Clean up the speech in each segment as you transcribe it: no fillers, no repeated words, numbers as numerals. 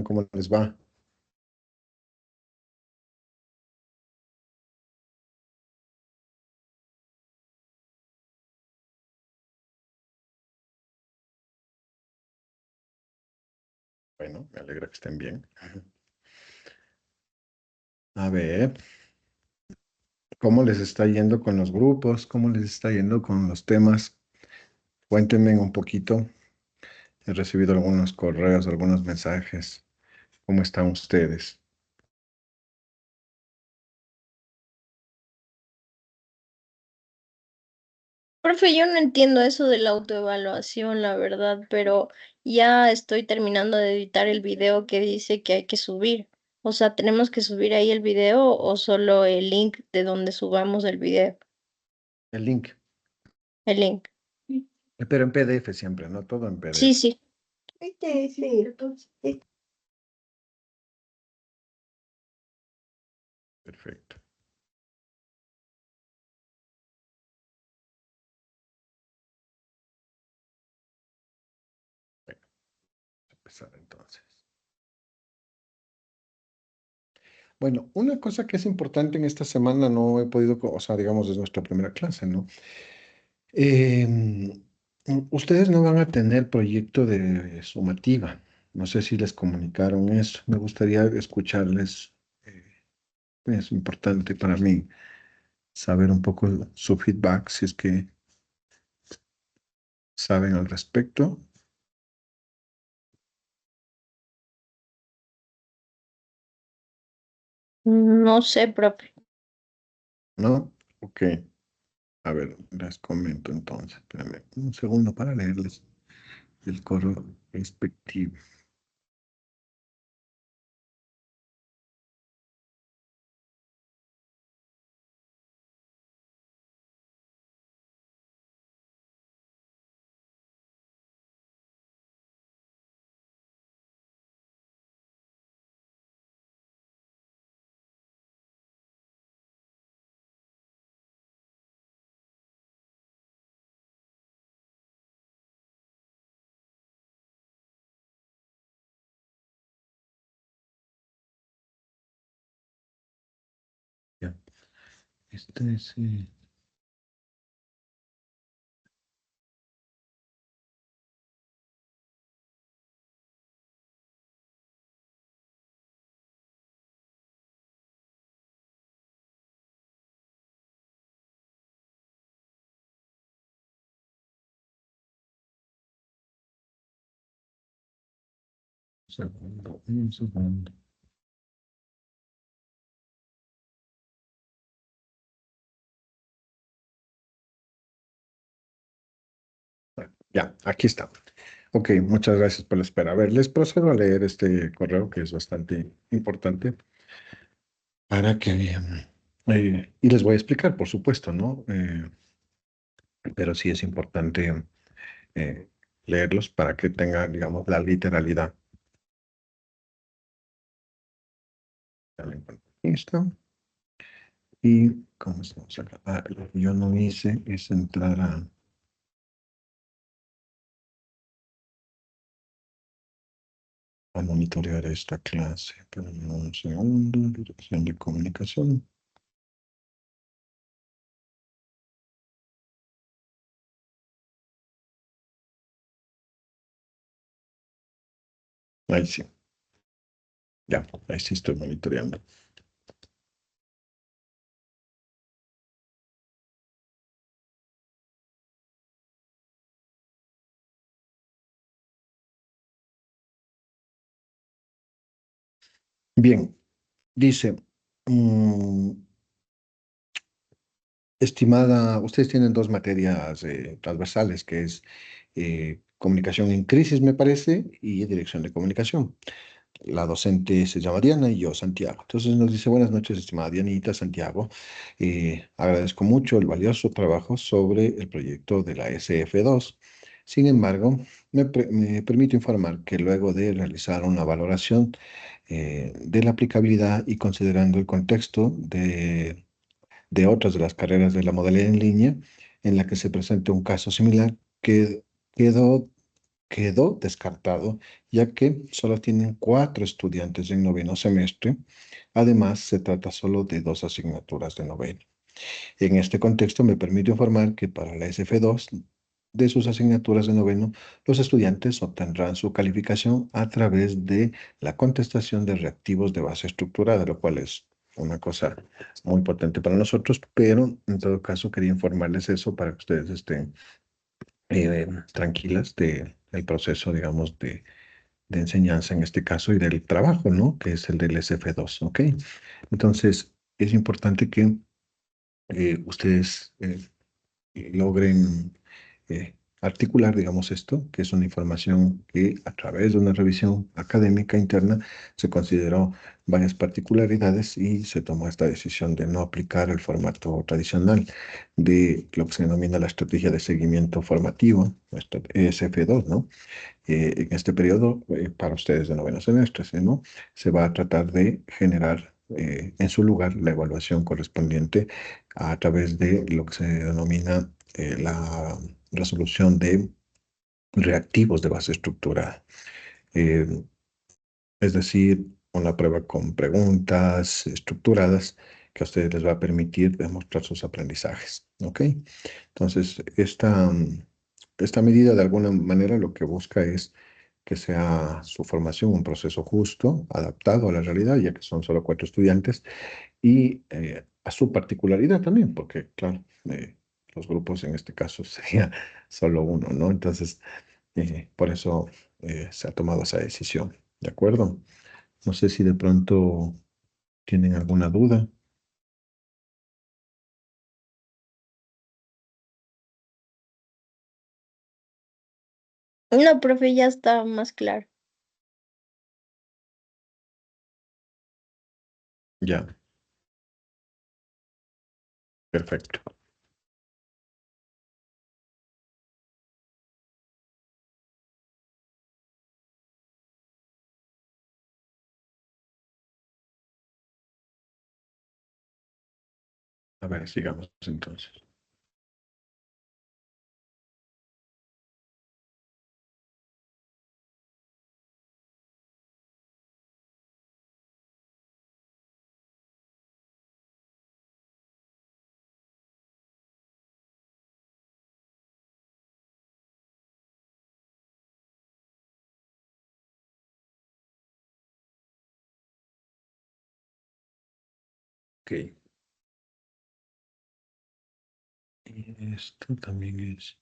¿Cómo les va? Bueno, me alegra que estén bien. A ver, ¿cómo les está yendo con los grupos? ¿Cómo les está yendo con los temas? Cuéntenme un poquito. He recibido algunos correos, algunos mensajes. ¿Cómo están ustedes? Profe, yo no entiendo eso de la autoevaluación, la verdad, pero ya estoy terminando de editar el video que dice que hay que subir. O sea, ¿tenemos que subir ahí el video o solo el link de donde subamos el video? El link, El link. pero en PDF siempre, ¿no? Todo en Sí, PDF. sí. Perfecto. Bueno, vamos a empezar entonces. Bueno, una cosa que es importante en esta semana, no he podido, o sea, digamos, es nuestra primera clase, ¿no? Em, Ustedes no van a tener proyecto de sumativa. No sé si les comunicaron eso. Me gustaría escucharles. Es importante para mí saber un poco su feedback, si es que saben al respecto. No sé, profe. ¿No? Ok. A ver, les comento entonces. Espérenme un segundo para leerles el correo respectivo. Ya. Este es. Segundo, un segundo. Bueno, ya, aquí está. Ok, muchas gracias por la espera. A ver, les procedo a leer este correo que es bastante importante para que, y les voy a explicar, por supuesto, ¿no? Pero sí es importante eh, leerlos para que tengan, digamos, la literalidad. Listo. Y, ¿cómo estamos acá? Ah, lo que yo no hice es entrar a monitorear esta clase. Pero un segundo, dirección de comunicación. Ahí sí, ya, ahí sí estoy monitoreando. Bien, dice, mm, estimada, ustedes tienen dos materias transversales, que es comunicación en crisis, me parece, y dirección de comunicación. La docente se llama Diana y yo, Santiago. Entonces nos dice, buenas noches, estimada Dianita, Santiago. Agradezco mucho el valioso trabajo sobre el proyecto de la SF2. Sin embargo, me permito informar que luego de realizar una valoración de la aplicabilidad y considerando el contexto de otras de las carreras de la modalidad en línea, en la que se presenta un caso similar, que quedó quedó descartado, ya que solo tienen 4 estudiantes en noveno semestre. Además, se trata solo de 2 asignaturas de noveno. En este contexto, me permito informar que para la SF2 de sus asignaturas de noveno, los estudiantes obtendrán su calificación a través de la contestación de reactivos de base estructurada, lo cual es una cosa muy potente para nosotros, pero en todo caso quería informarles eso para que ustedes estén tranquilas del proceso, digamos, de enseñanza en este caso y del trabajo, ¿no? Que es el del SF2, ¿ok? Entonces, es importante que ustedes logren articular, digamos, esto, que es una información que a través de una revisión académica interna se consideró varias particularidades y se tomó esta decisión de no aplicar el formato tradicional de lo que se denomina la estrategia de seguimiento formativo, nuestra ESF2, ¿no? En este periodo, para ustedes de noveno semestre, ¿sí, no? Se va a tratar de generar en su lugar la evaluación correspondiente a través de lo que se denomina la resolución de reactivos de base estructurada. Eh, es decir, una prueba con preguntas estructuradas que a ustedes les va a permitir demostrar sus aprendizajes. ¿Ok? Entonces, esta medida de alguna manera lo que busca es que sea su formación un proceso justo, adaptado a la realidad, ya que son solo 4 estudiantes, y a su particularidad también, porque claro, los grupos en este caso sería solo uno, ¿no? Entonces, por eso se ha tomado esa decisión, ¿de acuerdo? No sé si de pronto tienen alguna duda. No, profe, ya está más claro. Ya, perfecto. A ver, sigamos entonces. Ok. Y esto también es.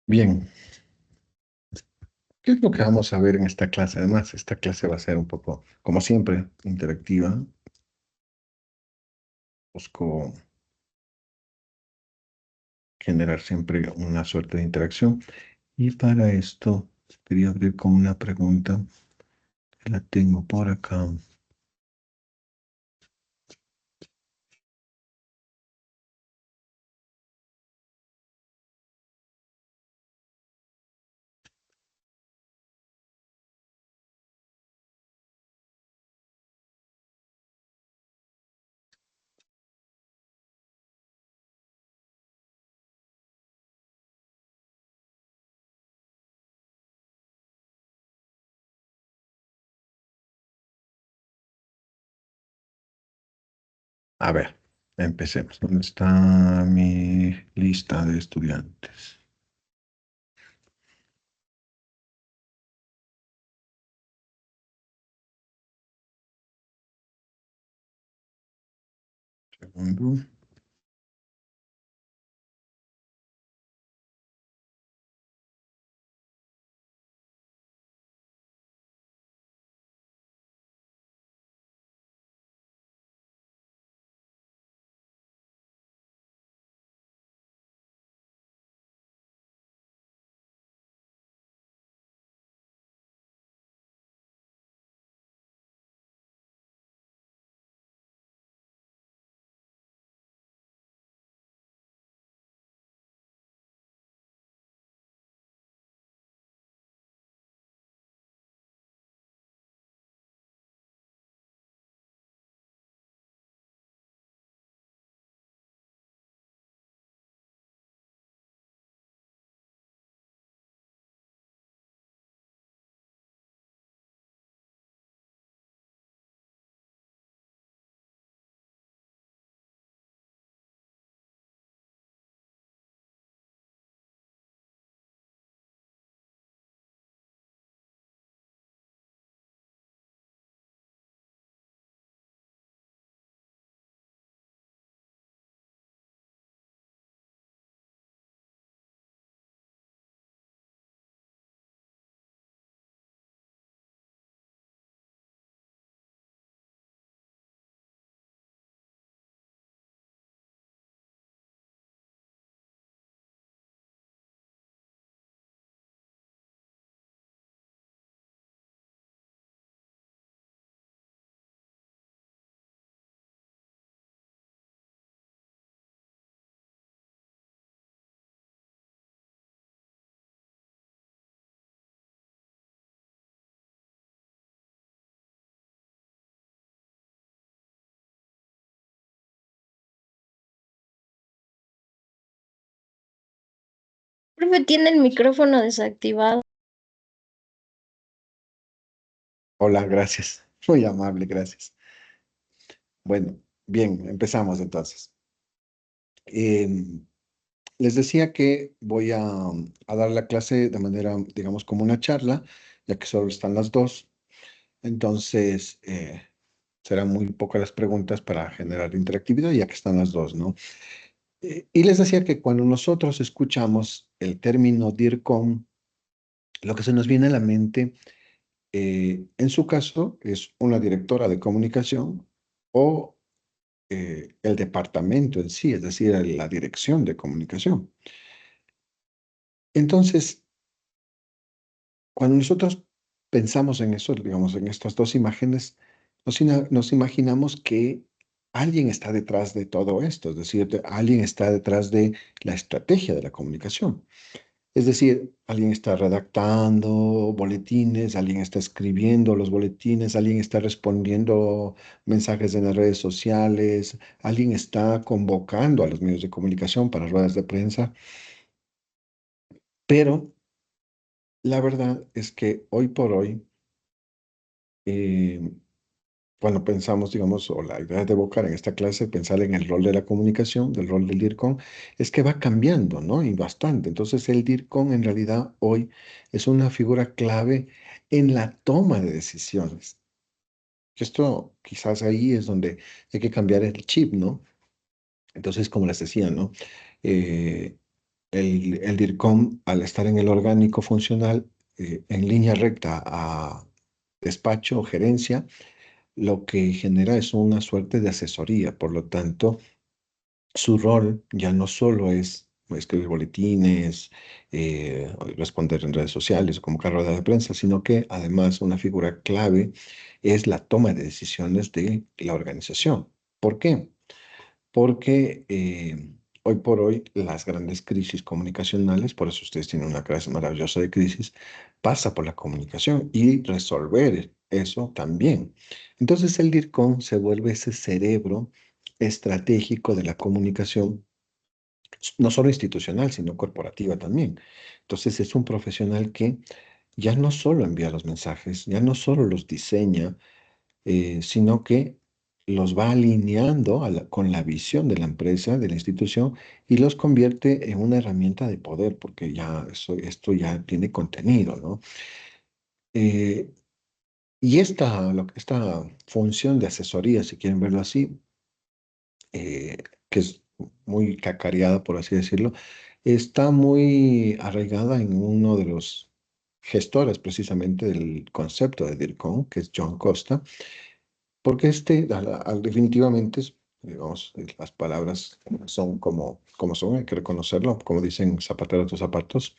Bien, ¿qué es lo que vamos a ver en esta clase? Además, esta clase va a ser un poco, como siempre, interactiva. Busco generar siempre una suerte de interacción. Y para esto, quería abrir con una pregunta que la tengo por acá. A ver, empecemos. ¿Dónde está mi lista de estudiantes? Segundo. Profe, tiene el micrófono desactivado. Hola, gracias. Muy amable, gracias. Bueno, bien, empezamos entonces. Em, Les decía que voy a dar la clase de manera, digamos, como una charla, ya que solo están las dos. Entonces, serán muy pocas las preguntas para generar interactividad, ya que están las dos, ¿no? Y les decía que cuando nosotros escuchamos el término DIRCOM, lo que se nos viene a la mente, en su caso, es una directora de comunicación o el departamento en sí, es decir, la dirección de comunicación. Entonces, cuando nosotros pensamos en eso, digamos, en estas dos imágenes, nos imaginamos que alguien está detrás de todo esto, es decir, alguien está detrás de la estrategia de la comunicación. Es decir, alguien está redactando boletines, alguien está escribiendo los boletines, alguien está respondiendo mensajes en las redes sociales, alguien está convocando a los medios de comunicación para ruedas de prensa, pero la verdad es que hoy por hoy, eh, cuando pensamos, digamos, o la idea de evocar en esta clase, pensar en el rol de la comunicación, del rol del DIRCOM, es que va cambiando, ¿no? Y bastante. Entonces, el DIRCOM en realidad hoy es una figura clave en la toma de decisiones. Esto quizás ahí es donde hay que cambiar el chip, ¿no? Entonces, como les decía, ¿no? Eh, el DIRCOM, al estar en el orgánico funcional, en línea recta a despacho o gerencia, lo que genera es una suerte de asesoría. Por lo tanto, su rol ya no solo es escribir boletines, responder en redes sociales o como rueda de prensa, sino que además una figura clave es la toma de decisiones de la organización. ¿Por qué? Porque hoy por hoy las grandes crisis comunicacionales, por eso ustedes tienen una clase maravillosa de crisis, pasa por la comunicación y resolver eso también. Entonces el DIRCOM se vuelve ese cerebro estratégico de la comunicación, no solo institucional, sino corporativa también. Entonces es un profesional que ya no solo envía los mensajes, ya no solo los diseña, sino que los va alineando con la visión de la empresa, de la institución, y los convierte en una herramienta de poder, porque ya esto ya tiene contenido, ¿no? Eh, y esta función de asesoría, si quieren verlo así, que es muy cacareada, por así decirlo, está muy arraigada en uno de los gestores precisamente del concepto de DIRCOM, que es John Costa. Porque definitivamente, digamos, las palabras son como son, hay que reconocerlo, como dicen zapatero a tus zapatos,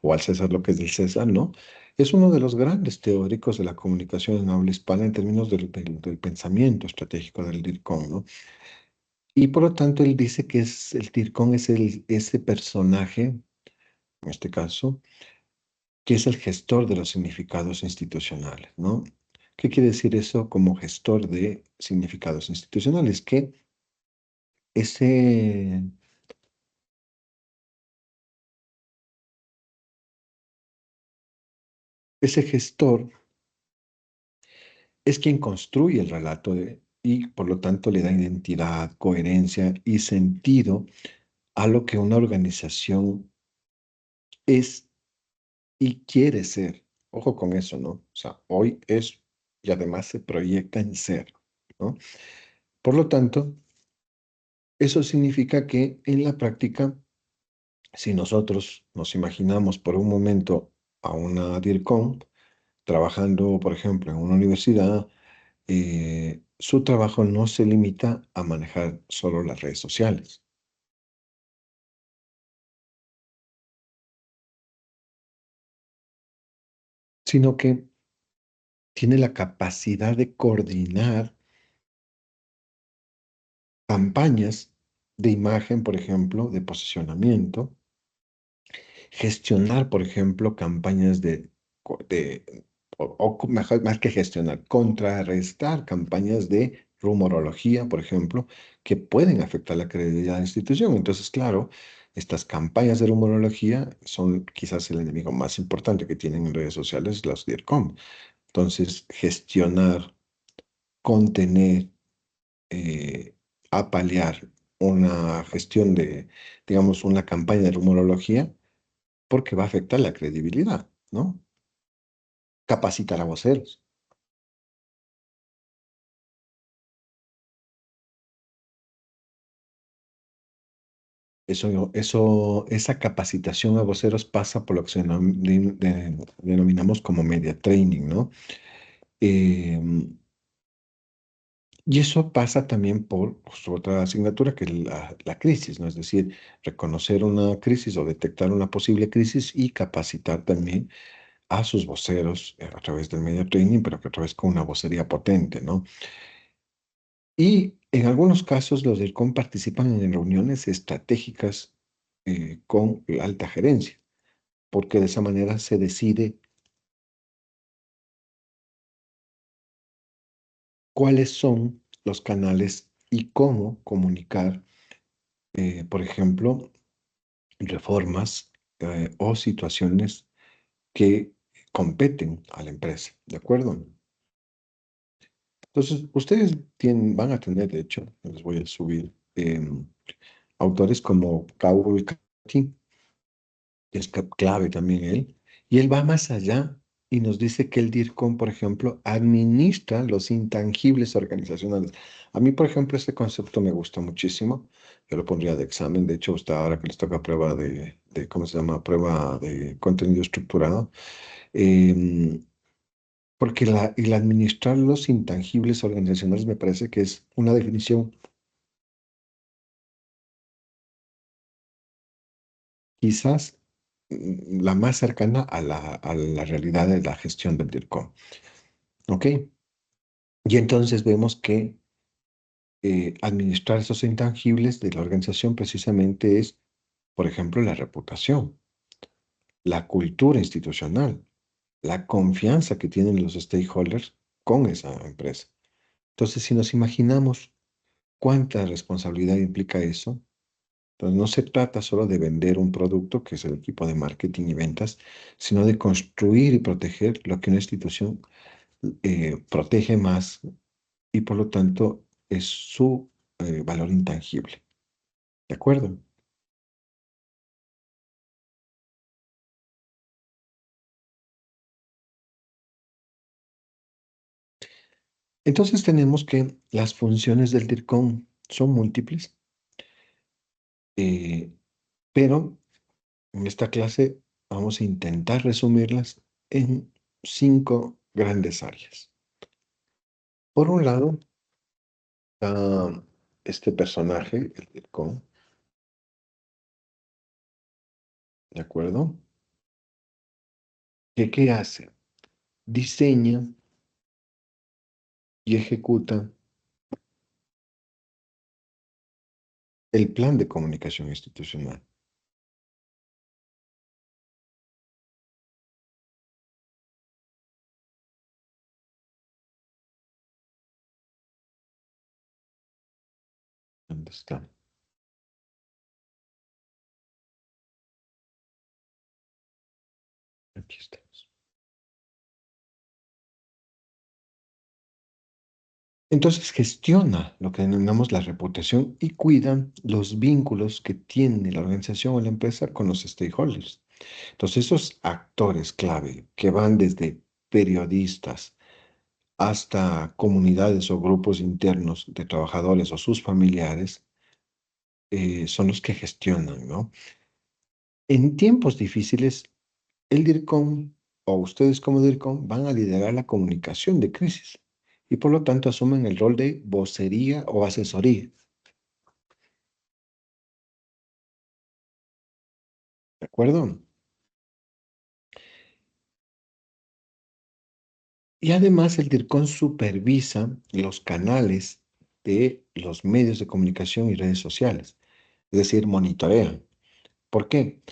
o al César lo que es del César, ¿no? Es uno de los grandes teóricos de la comunicación en habla hispana en términos del pensamiento estratégico del DIRCOM, ¿no? Y por lo tanto, él dice que el DIRCOM es ese personaje, en este caso, que es el gestor de los significados institucionales, ¿no? ¿Qué quiere decir eso como gestor de significados institucionales? Que ese, ese gestor es quien construye el relato y por lo tanto le da identidad, coherencia y sentido a lo que una organización es y quiere ser. Ojo con eso, ¿no? O sea, hoy es y además se proyecta en ser, ¿no? Por lo tanto, eso significa que en la práctica, si nosotros nos imaginamos por un momento a una DIRCOM trabajando, por ejemplo, en una universidad, su trabajo no se limita a manejar solo las redes sociales, sino que tiene la capacidad de coordinar campañas de imagen, por ejemplo, de posicionamiento, gestionar, por ejemplo, campañas mejor, más que gestionar, contrarrestar campañas de rumorología, por ejemplo, que pueden afectar la credibilidad de la institución. Entonces, claro, Estas campañas de rumorología son quizás el enemigo más importante que tienen en redes sociales los DIRCOM. Entonces, gestionar, contener, eh, apalear una gestión de, digamos, una campaña de rumorología, porque va a afectar la credibilidad, ¿no? Capacitar a voceros. Esa capacitación a voceros pasa por lo que denominamos como media training, ¿no? Eh, y eso pasa también por pues, otra asignatura que es la crisis, ¿no? Es decir, reconocer una crisis o detectar una posible crisis y capacitar también a sus voceros a través del media training, pero que a través con una vocería potente, ¿no? Y en algunos casos los del COM participan en reuniones estratégicas con la alta gerencia, porque de esa manera se decide cuáles son los canales y cómo comunicar, por ejemplo, reformas o situaciones que competen a la empresa, ¿de acuerdo? Entonces, ustedes van a tener, de hecho, les voy a subir autores como Cowboy Carty, que es clave también él, y él va más allá y nos dice que el DIRCOM, por ejemplo, administra los intangibles organizacionales. A mí, por ejemplo, este concepto me gusta muchísimo. Yo lo pondría de examen, de hecho, hasta ahora que les toca prueba ¿cómo se llama? Prueba de contenido estructurado. Em, Porque el administrar los intangibles organizacionales me parece que es una definición quizás la más cercana a la realidad de la gestión del DIRCOM. ¿Ok? Y entonces vemos que administrar esos intangibles de la organización precisamente es, por ejemplo, la reputación, la cultura institucional, la confianza que tienen los stakeholders con esa empresa. Entonces, si nos imaginamos cuánta responsabilidad implica eso, entonces no se trata solo de vender un producto, que es el equipo de marketing y ventas, sino de construir y proteger lo que una institución protege más y por lo tanto es su valor intangible. ¿De acuerdo? Entonces tenemos que las funciones del DIRCOM son múltiples, eh, pero en esta clase vamos a intentar resumirlas en 5 grandes áreas. Por un lado, está este personaje, el DIRCOM, ¿de acuerdo? ¿Que qué hace? Diseña y ejecuta el plan de comunicación institucional. ¿Dónde está? Aquí estamos. Entonces gestiona lo que denominamos la reputación y cuida los vínculos que tiene la organización o la empresa con los stakeholders. Entonces esos actores clave que van desde periodistas hasta comunidades o grupos internos de trabajadores o sus familiares son los que gestionan, ¿no? En tiempos difíciles, el DIRCOM o ustedes como DIRCOM van a liderar la comunicación de crisis y por lo tanto asumen el rol de vocería o asesoría. ¿De acuerdo? Y además el DIRCOM supervisa los canales de los medios de comunicación y redes sociales, es decir, monitorea. ¿Por qué?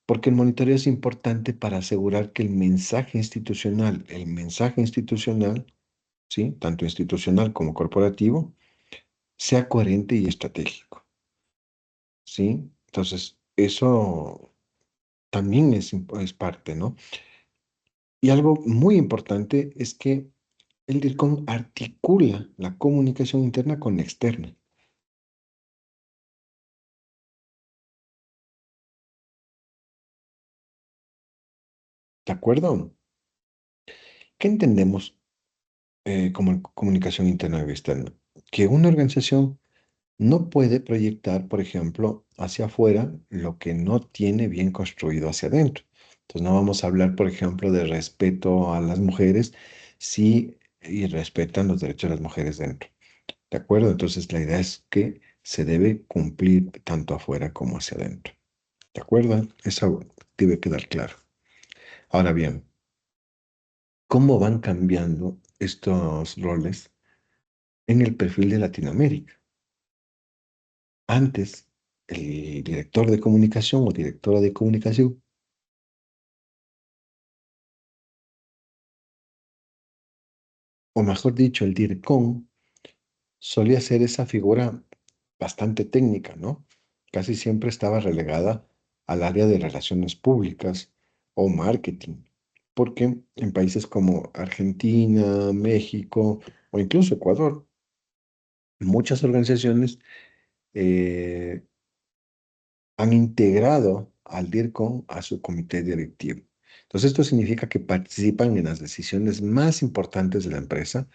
Porque el monitoreo es importante para asegurar que el mensaje institucional, ¿sí? Tanto institucional como corporativo, sea coherente y estratégico, ¿sí? Entonces, Eso también es parte, ¿no? Y algo muy importante es que el DIRCOM articula la comunicación interna con la externa. ¿De acuerdo? ¿Qué entendemos como comunicación interna y externa? Que una organización no puede proyectar, por ejemplo, hacia afuera lo que no tiene bien construido hacia adentro. Entonces, no vamos a hablar, por ejemplo, de respeto a las mujeres si y respetan los derechos de las mujeres dentro. ¿De acuerdo? Entonces, la idea es que se debe cumplir tanto afuera como hacia adentro. ¿De acuerdo? Eso debe quedar claro. Ahora bien, ¿cómo van cambiando estos roles en el perfil de Latinoamérica? Antes, el director de comunicación o directora de comunicación, o mejor dicho, el DIRCOM, solía ser esa figura bastante técnica, ¿no? Casi siempre estaba relegada al área de relaciones públicas o marketing, porque en países como Argentina, México o incluso Ecuador, muchas organizaciones eh, han integrado al DIRCOM a su comité directivo. Entonces, esto significa que participan en las decisiones más importantes de la empresa,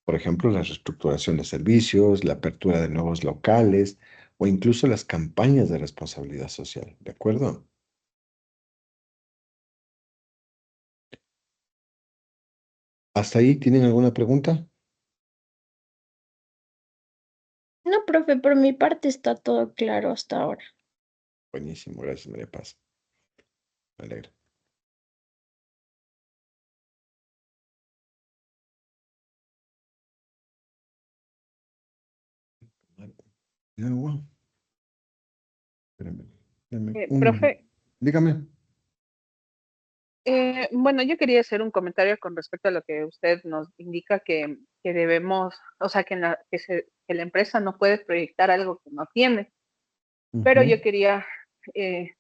por ejemplo, la reestructuración de servicios, la apertura de nuevos locales o incluso las campañas de responsabilidad social. ¿De acuerdo? ¿Hasta ahí tienen alguna pregunta? No, profe, por mi parte está todo claro hasta ahora. Buenísimo, gracias, María Paz. Me alegra. Ya, wow, espérame, espérame Profe, dígame. bueno, yo quería hacer un comentario con respecto a lo que usted nos indica que debemos, o sea, que la empresa no puede proyectar algo que no tiene, pero Ujú, yo quería,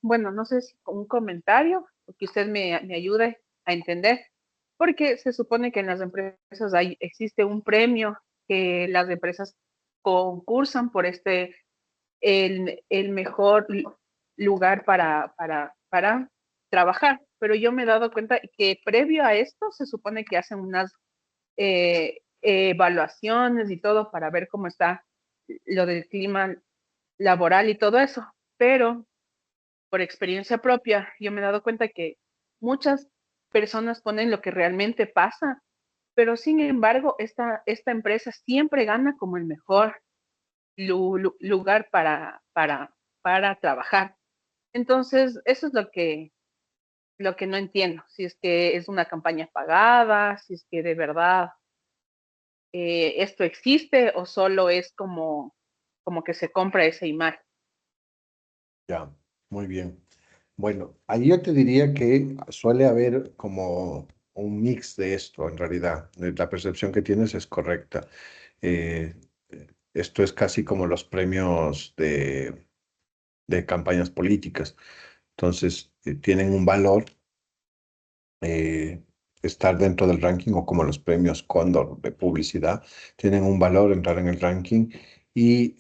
bueno, no sé si un comentario o que usted me ayude a entender, porque se supone que en las empresas existe un premio que las empresas concursan por el mejor lugar para trabajar. Pero yo me he dado cuenta que previo a esto se supone que hacen unas evaluaciones y todo para ver cómo está lo del clima laboral y todo eso. Pero por experiencia propia, yo me he dado cuenta que muchas personas ponen lo que realmente pasa, pero sin embargo, esta empresa siempre gana como el mejor lugar para trabajar. Entonces, eso es lo que no entiendo, si es que es una campaña pagada, si es que de verdad esto existe o solo es como que se compra esa imagen. ya, muy bien. Bueno, ahí yo te diría que suele haber como un mix de esto, en realidad. La percepción que tienes es correcta. Eh, Esto es casi como los premios de campañas políticas. Entonces, tienen un valor estar dentro del ranking o como los premios Cóndor de publicidad, tienen un valor entrar en el ranking y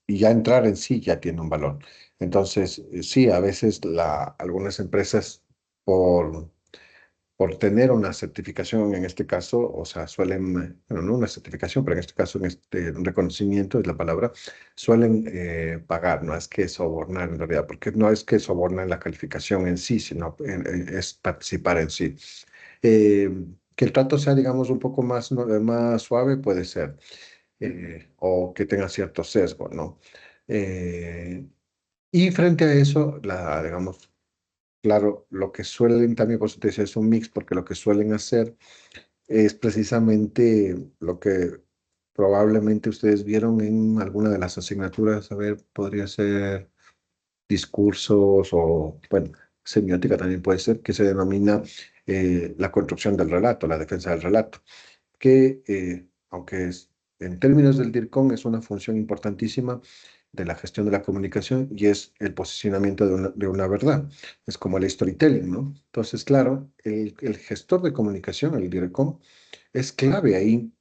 ya entrar en sí ya tiene un valor. Entonces, sí, a veces algunas empresas por por tener una certificación en este caso, o sea, suelen, bueno, no una certificación, pero en este caso, un reconocimiento es la palabra, suelen pagar, no es que sobornar en realidad, porque no es que sobornar la calificación en sí, sino es participar en sí. Eh, que el trato sea, digamos, un poco más, más suave puede ser, o que tenga cierto sesgo, ¿no? Eh, y frente a eso, digamos, claro, lo que suelen también, por eso te decía, es un mix, porque lo que suelen hacer es precisamente lo que probablemente ustedes vieron en alguna de las asignaturas, a ver, podría ser discursos o, bueno, semiótica también puede ser, que se denomina la construcción del relato, la defensa del relato, que aunque es, en términos del DIRCOM es una función importantísima, de la gestión de la comunicación y es el posicionamiento de una verdad. Es como el storytelling, ¿no? Entonces, claro, el gestor de comunicación, el DIRCOM, es clave ahí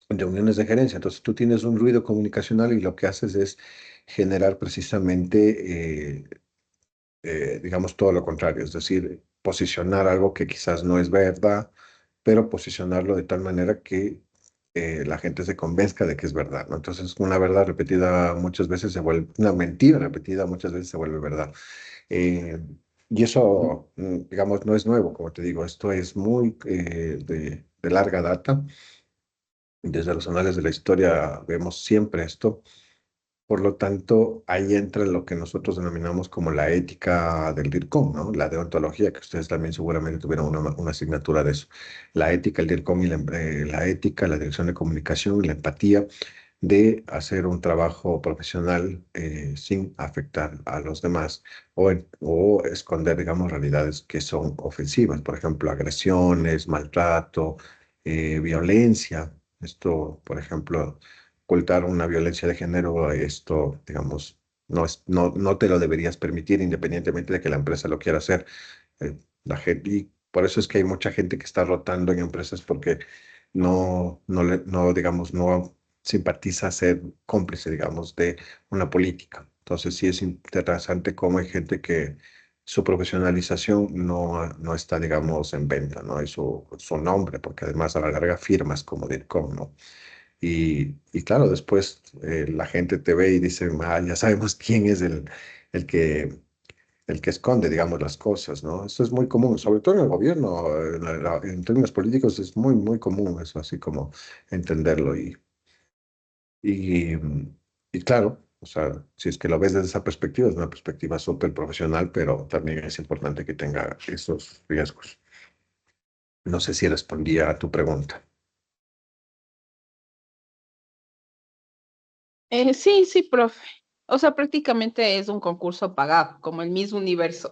en reuniones de gerencia. Entonces, tú tienes un ruido comunicacional y lo que haces es generar precisamente digamos, todo lo contrario, es decir, posicionar algo que quizás no es verdad, pero posicionarlo de tal manera que la gente se convenzca de que es verdad, ¿no? Entonces, una verdad repetida muchas veces se vuelve, una mentira repetida muchas veces se vuelve verdad. Eh, y eso, digamos, no es nuevo, como te digo, esto es muy de larga data. Desde los anales de la historia vemos siempre esto. Por lo tanto, ahí entra lo que nosotros denominamos como la ética del DIRCOM, ¿no? La deontología, que ustedes también seguramente tuvieron una asignatura de eso. La ética, el DIRCOM y la ética, la dirección de comunicación y la empatía de hacer un trabajo profesional sin afectar a los demás o esconder, digamos, realidades que son ofensivas. Por ejemplo, agresiones, maltrato, violencia. Esto, por ejemplo, ocultar una violencia de género, esto, digamos, no te lo deberías permitir independientemente de que la empresa lo quiera hacer. La gente, y por eso es que hay mucha gente que está rotando en empresas porque no, digamos, no simpatiza ser cómplice, digamos, de una política. Entonces sí es interesante cómo hay gente que su profesionalización no está, digamos, en venta, ¿no? Y su nombre, porque además a la larga firmas como DIRCOM, ¿no? Y claro, después la gente te ve y dice, ah, ya sabemos quién es el que, el que esconde, digamos, las cosas, ¿no? Esto es muy común, sobre todo en el gobierno, en términos políticos es muy, muy común eso, así como entenderlo. Y, y claro, o sea, si es que lo ves desde esa perspectiva, es una perspectiva súper profesional, pero también es importante que tenga esos riesgos. No sé si respondía a tu pregunta. Sí, sí, profe. O sea, prácticamente es un concurso pagado, como el mismo universo.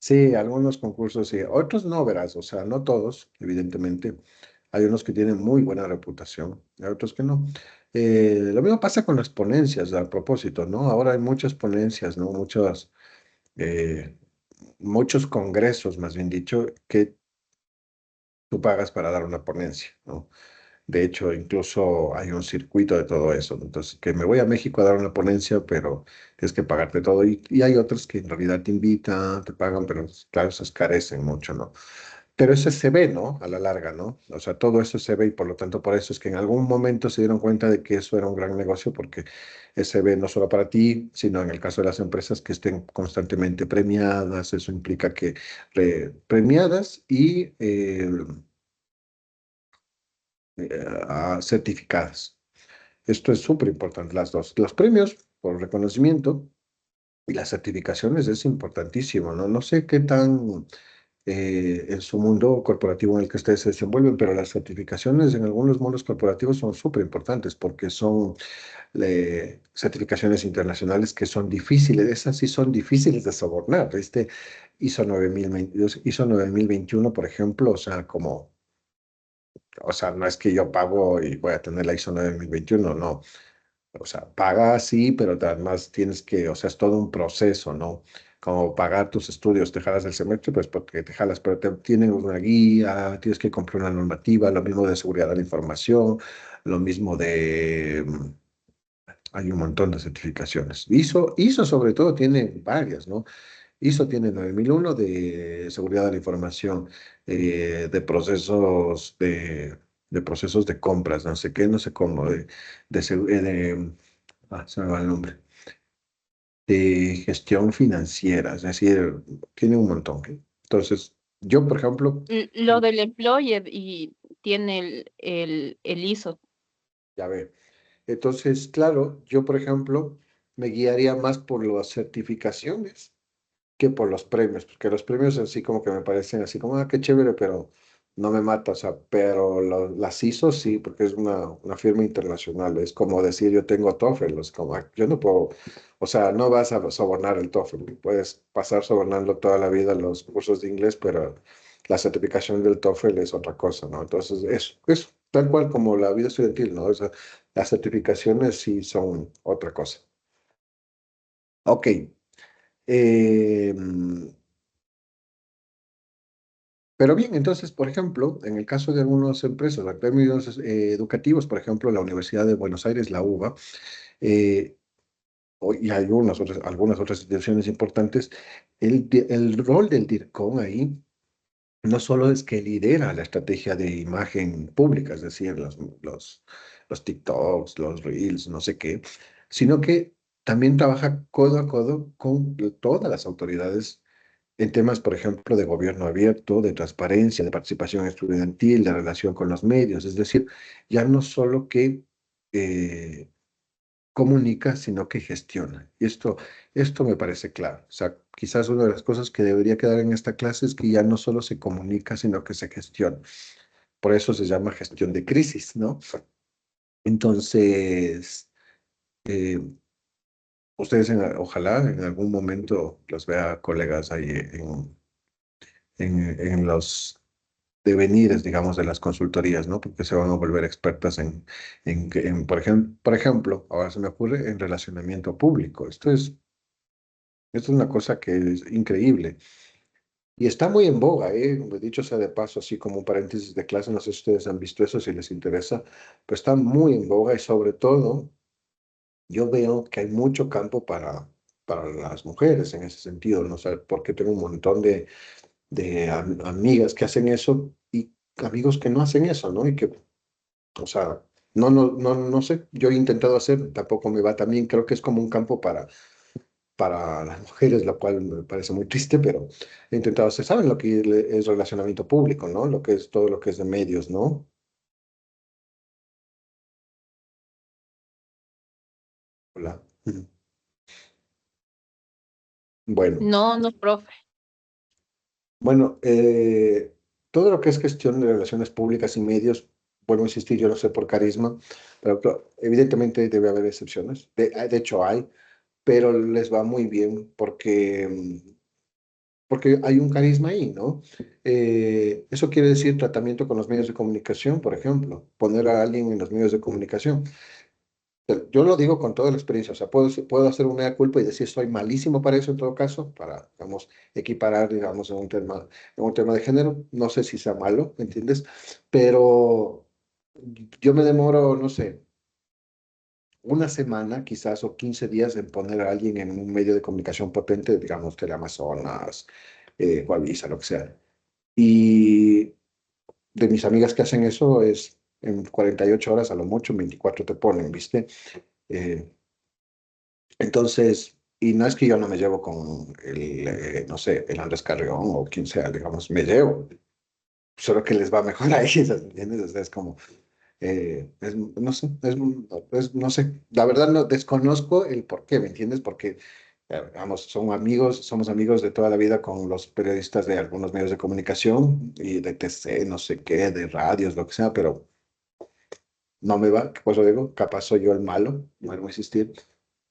Sí, algunos concursos sí, otros no, verás, o sea, no todos, evidentemente. Hay unos que tienen muy buena reputación, hay otros que no. Lo mismo pasa con las ponencias, a propósito, ¿no? Ahora hay muchas ponencias, ¿no? Eh, muchos congresos, más bien dicho, que tú pagas para dar una ponencia, ¿no? De hecho, incluso hay un circuito de todo eso, ¿no? Entonces, que me voy a México a dar una ponencia, pero tienes que pagarte todo. Y hay otros que en realidad te invitan, te pagan, pero claro, esos carecen mucho, ¿no? Pero eso se ve, ¿no? A la larga, ¿no? O sea, todo eso se ve y por lo tanto por eso es que en algún momento se dieron cuenta de que eso era un gran negocio porque se ve no solo para ti, sino en el caso de las empresas que estén constantemente premiadas, eso implica que premiadas y certificadas. Esto es súper importante, las dos. Los premios por reconocimiento y las certificaciones es importantísimo, ¿no? No sé qué tan en su mundo corporativo en el que ustedes se desenvuelven, pero las certificaciones en algunos mundos corporativos son súper importantes porque son certificaciones internacionales que son difíciles, esas sí son difíciles de sobornar, ¿viste? ISO 9022, ISO 9021, por ejemplo, o sea, como, o sea, no es que yo pago y voy a tener la ISO 9021, no. O sea, paga sí, pero además tienes que, o sea, es todo un proceso, ¿no? Como pagar tus estudios, te jalas el semestre, pues porque te jalas, pero te tienen una guía, tienes que cumplir una normativa, lo mismo de seguridad de la información, lo mismo de, hay un montón de certificaciones. ISO sobre todo tiene varias, ¿no? ISO tiene 9001 de seguridad de la información, de procesos de procesos de compras, no sé qué, no sé cómo, se me va el nombre, de gestión financiera, es decir, tiene un montón. ¿Eh? Entonces, yo, por ejemplo, Lo del employer y tiene el ISO. ya ve, entonces, claro, yo, por ejemplo, me guiaría más por las certificaciones que por los premios, porque los premios así como que me parecen así como, ah, qué chévere, pero no me mata, o sea, pero las ISO sí, porque es una firma internacional, es como decir yo tengo TOEFL, es como, ah, yo no puedo, o sea, no vas a sobornar el TOEFL, puedes pasar sobornando toda la vida los cursos de inglés, pero la certificación del TOEFL es otra cosa, ¿no? Entonces, eso, tal cual como la vida estudiantil, ¿no? O sea, las certificaciones sí son otra cosa. Ok. eh, pero bien, entonces, por ejemplo, en el caso de algunas empresas, de gremios educativos, por ejemplo, la Universidad de Buenos Aires, la UBA, eh, y hay algunas otras instituciones importantes, el rol del DIRCON ahí no solo es que lidera la estrategia de imagen pública, es decir, los TikToks, los Reels, no sé qué, sino que también trabaja codo a codo con todas las autoridades en temas, por ejemplo, de gobierno abierto, de transparencia, de participación estudiantil, de relación con los medios, es decir, ya no solo que eh, comunica, sino que gestiona. Y esto me parece claro. O sea, quizás una de las cosas que debería quedar en esta clase es que ya no solo se comunica, sino que se gestiona. Por eso se llama gestión de crisis, ¿no? Entonces, eh, ustedes ojalá en algún momento los vea colegas ahí en los devenires, digamos, de las consultorías, ¿no? Porque se van a volver expertas por ejemplo, ahora se me ocurre en relacionamiento público. Esto es una cosa que es increíble y está muy en boga, ¿eh? Dicho sea de paso, así como un paréntesis de clase, no sé si ustedes han visto eso, si les interesa, pero está muy en boga y sobre todo yo veo que hay mucho campo para las mujeres en ese sentido, ¿no? O sea, porque tengo un montón de amigas que hacen eso y amigos que no hacen eso, ¿no? Y que, o sea, no sé, yo he intentado hacer, tampoco me va tan bien, creo que es como un campo para las mujeres, lo cual me parece muy triste, pero he intentado hacer, ¿saben lo que es relacionamiento público, ¿no? Lo que es todo lo que es de medios, ¿no? Hola. Ujú. Bueno, No, no, profe. bueno, todo lo que es gestión de relaciones públicas y medios, vuelvo a insistir, yo no sé por carisma, pero claro, evidentemente debe haber excepciones. De hecho hay, pero les va muy bien porque hay un carisma ahí, ¿no? Eso quiere decir tratamiento con los medios de comunicación, por ejemplo, poner a alguien en los medios de comunicación. Yo lo digo con toda la experiencia, o sea, puedo hacer una mea culpa y decir soy malísimo para eso en todo caso, para, digamos, equiparar, digamos, en un tema de género. No sé si sea malo, ¿me entiendes? Pero yo me demoro, no sé, una semana quizás o 15 días en poner a alguien en un medio de comunicación potente, digamos, Teleamazonas, Coavisa, lo que sea. Y de mis amigas que hacen eso es en 48 horas a lo mucho, en 24 te ponen, ¿viste? Eh, entonces, y no es que yo no me llevo con no sé, el Andrés Carrión o quien sea, digamos, me llevo, solo que les va mejor a ellas, ¿entiendes? O sea, es como, no sé, no sé, la verdad no desconozco el por qué, ¿me entiendes? Porque, vamos, somos amigos de toda la vida con los periodistas de algunos medios de comunicación y de TC, no sé qué, de radios, lo que sea, pero no me va, por eso digo, capaz soy yo el malo, no voy a insistir.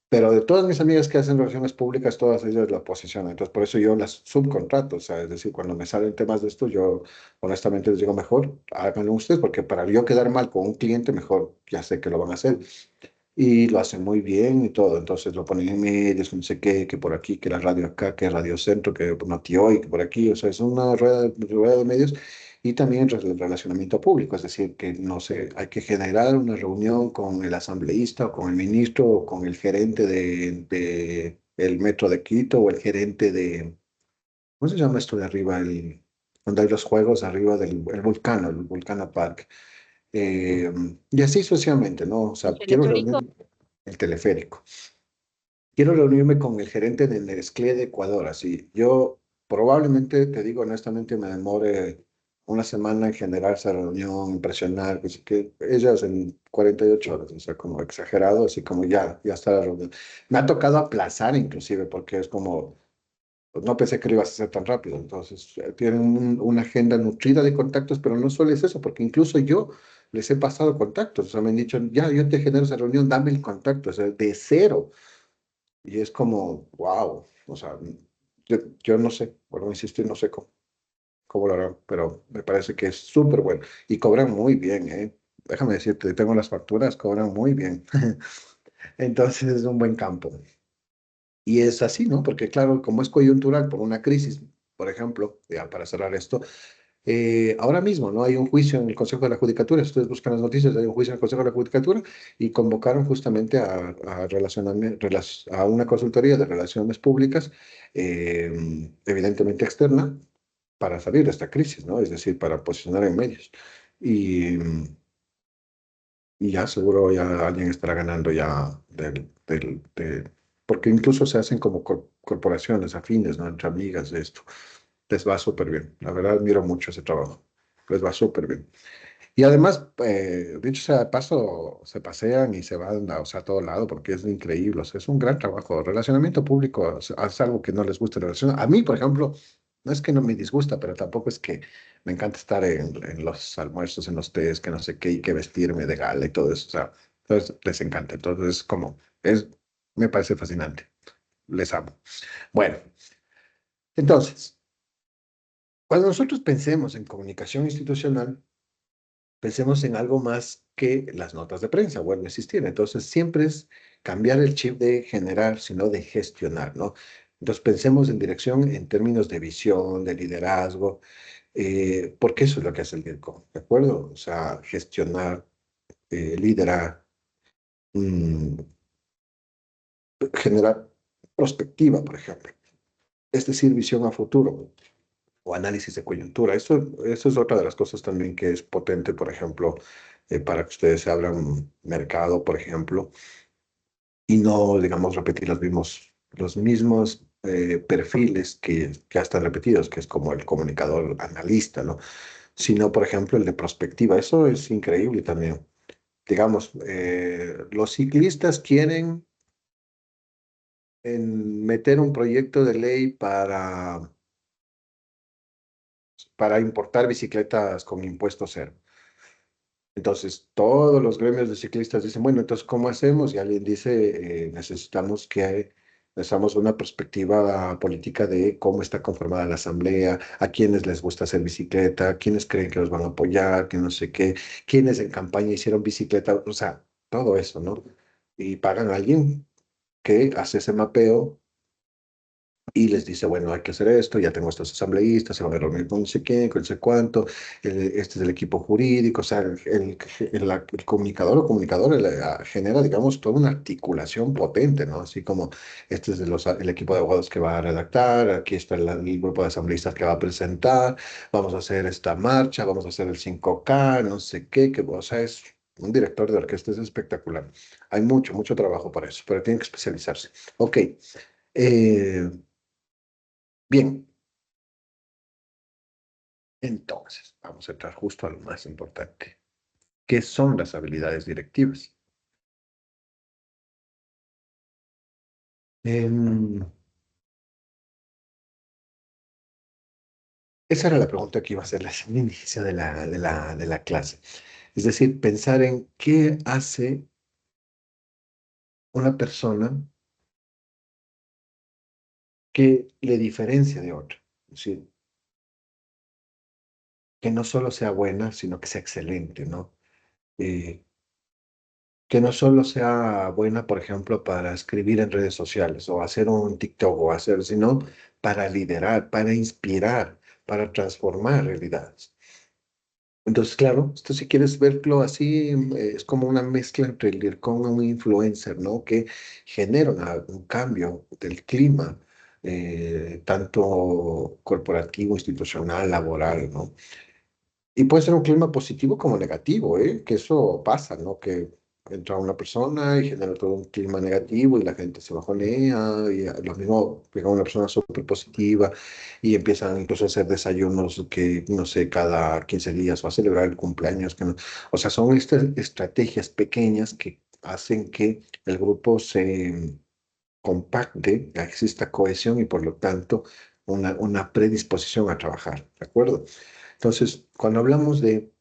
Pero de todas mis amigas que hacen relaciones públicas, todas ellas la posicionan. Entonces, por eso yo las subcontrato. O sea, es decir, cuando me salen temas de esto, yo honestamente les digo, mejor háganlo ustedes, porque para yo quedar mal con un cliente, mejor ya sé que lo van a hacer. Y lo hacen muy bien y todo. Entonces lo ponen en medios, no sé qué, que por aquí, que la radio acá, que Radio Centro, que Notioy, que por aquí. O sea, es una rueda de medios. Y también el relacionamiento público, es decir, que no sé, hay que generar una reunión con el asambleísta o con el ministro o con el gerente de el metro de Quito o el gerente de, ¿cómo se llama esto de arriba? Donde hay los juegos arriba del el Vulcano Park. Y así sucesivamente, ¿no? O El sea, quiero teleférico. reunirme el teleférico. Quiero reunirme con el gerente de Nestlé de Ecuador, así. Yo probablemente, te digo honestamente, me demore una semana en generar esa reunión, impresionar, así que ellas en 48 horas, o sea, como exagerado, así como ya está la reunión. Me ha tocado aplazar inclusive, porque es como, pues, no pensé que lo ibas a hacer tan rápido, entonces tienen una agenda nutrida de contactos, pero no solo es eso, porque incluso yo les he pasado contactos, o sea, me han dicho, ya, yo te genero esa reunión, dame el contacto, o sea, de cero. Y es como, wow, o sea, yo no sé, bueno, insistir, no sé cómo lo harán, pero me parece que es súper bueno. Y cobran muy bien, ¿eh? déjame decirte, tengo las facturas, cobran muy bien. Entonces es un buen campo. Y es así, ¿no? Porque claro, como es coyuntural por una crisis, por ejemplo, ya para cerrar esto, ahora mismo, ¿no? Hay un juicio en el Consejo de la Judicatura, si ustedes buscan las noticias, hay un juicio en el Consejo de la Judicatura y convocaron justamente a una consultoría de relaciones públicas, evidentemente externa, para salir de esta crisis, ¿no? Es decir, para posicionar en medios. Y, y ya seguro ya alguien estará ganando ya porque incluso se hacen como corporaciones afines, ¿no? Entre amigas de esto. Les va súper bien. La verdad, admiro mucho ese trabajo. Les va súper bien. Y además, dicho sea de paso, se pasean y se van a, o sea, a todo lado porque es increíble. O sea, es un gran trabajo. Relacionamiento público es algo que no les gusta relacionar. A mí, por ejemplo, no es que no me disgusta, pero tampoco es que me encanta estar en los almuerzos, en los tés, que no sé qué, y que vestirme de gala y todo eso. O sea, entonces les encanta. Entonces, como, me parece fascinante. Les amo. Bueno, entonces, cuando nosotros pensemos en comunicación institucional, pensemos en algo más que las notas de prensa, vuelve a existir. Entonces, siempre es cambiar el chip de generar, sino de gestionar, ¿no? Entonces, pensemos en dirección en términos de visión, de liderazgo, porque eso es lo que hace el DIRCO, ¿de acuerdo? O sea, gestionar, liderar, mm, generar perspectiva, por ejemplo. Es decir, visión a futuro o análisis de coyuntura. Eso es otra de las cosas también que es potente, por ejemplo, para que ustedes abran mercado, por ejemplo, y no, digamos, repetir los mismos perfiles que ya están repetidos, que es como el comunicador analista, ¿no? Sino, por ejemplo, el de prospectiva. Eso es increíble también. Digamos, los ciclistas quieren meter un proyecto de ley para importar bicicletas con impuesto cero. Entonces, todos los gremios de ciclistas dicen, bueno, entonces, ¿cómo hacemos? Y alguien dice, necesitamos una perspectiva política de cómo está conformada la asamblea, a quienes les gusta hacer bicicleta, quiénes creen que los van a apoyar, que no sé qué, quiénes en campaña hicieron bicicleta, o sea, todo eso, ¿no? Y pagan a alguien que hace ese mapeo y les dice, bueno, hay que hacer esto, ya tengo estos asambleístas, se van a reunir con no sé quién, con no sé cuánto, este es el equipo jurídico, o sea, el comunicador o comunicadora genera, digamos, toda una articulación potente, ¿no? Así como este es el equipo de abogados que va a redactar, aquí está el grupo de asambleístas que va a presentar, vamos a hacer esta marcha, vamos a hacer el 5K, no sé qué, o sea, es un director de orquesta, es espectacular. Hay mucho, mucho trabajo para eso, pero tiene que especializarse. Ok. Eh, Bien, entonces vamos a entrar justo a lo más importante. ¿Qué son las habilidades directivas? Em, Esa era la pregunta que iba a hacerles al inicio de la clase. Es decir, pensar en qué hace una persona que le diferencia de otra. Es decir, que no solo sea buena, sino que sea excelente, ¿no? Eh, que no solo sea buena, por ejemplo, para escribir en redes sociales o hacer un TikTok o hacer, sino para liderar, para inspirar, para transformar realidades. Entonces, claro, esto si quieres verlo así, es como una mezcla entre el DIRCOM y un influencer, ¿no? Que genera un cambio del clima, tanto corporativo, institucional, laboral, ¿no? Y puede ser un clima positivo como negativo, ¿eh? Que eso pasa, ¿no? Que entra una persona y genera todo un clima negativo y la gente se bajonea y lo mismo llega una persona súper positiva y empiezan incluso a hacer desayunos que, no sé, cada 15 días o a celebrar el cumpleaños. Que no- O sea, son estas estrategias pequeñas que hacen que el grupo se compacte, exista cohesión y por lo tanto una predisposición a trabajar, ¿de acuerdo? Entonces, cuando hablamos de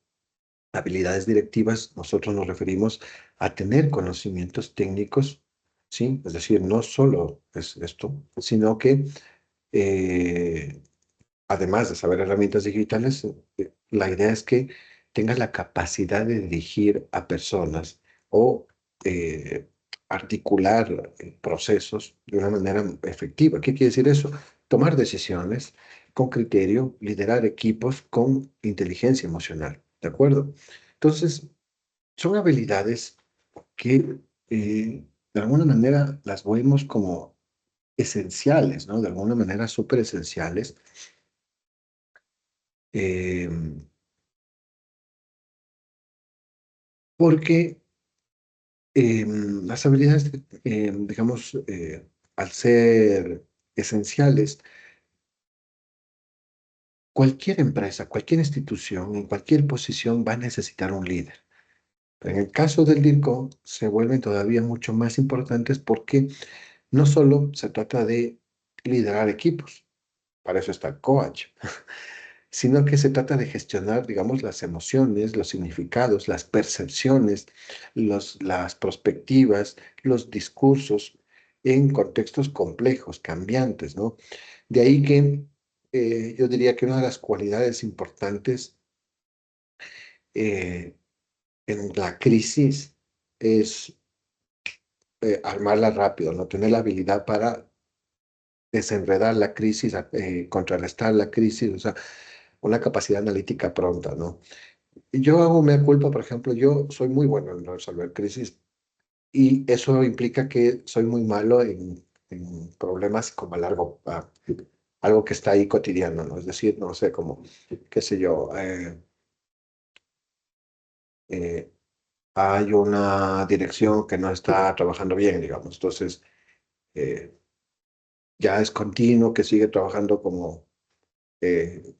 habilidades directivas, nosotros nos referimos a tener conocimientos técnicos, ¿sí? Es decir, no solo es esto, sino que eh, además de saber herramientas digitales, la idea es que tenga la capacidad de dirigir a personas o articular procesos de una manera efectiva. ¿Qué quiere decir eso? Tomar decisiones con criterio, liderar equipos con inteligencia emocional, ¿de acuerdo? Entonces, son habilidades que de alguna manera las vemos como esenciales, ¿no? De alguna manera súper esenciales. eh, Porque las habilidades, digamos, al ser esenciales, cualquier empresa, cualquier institución, en cualquier posición va a necesitar un líder. Pero en el caso del DIRCO se vuelven todavía mucho más importantes porque no solo se trata de liderar equipos, para eso está el coach, sino que se trata de gestionar, digamos, las emociones, los significados, las percepciones, las perspectivas, los discursos en contextos complejos, cambiantes, ¿no? De ahí que yo diría que una de las cualidades importantes eh, en la crisis es armarla rápido, ¿no? Tener la habilidad para desenredar la crisis, contrarrestar la crisis, o sea, una capacidad analítica pronta, ¿no? Yo hago mea culpa, por ejemplo, yo soy muy bueno en resolver crisis y eso implica que soy muy malo en problemas como a algo que está ahí cotidiano, ¿no? Es decir, no sé, como, qué sé yo, eh, hay una dirección que no está trabajando bien, digamos, entonces eh, ya es continuo que sigue trabajando como eh,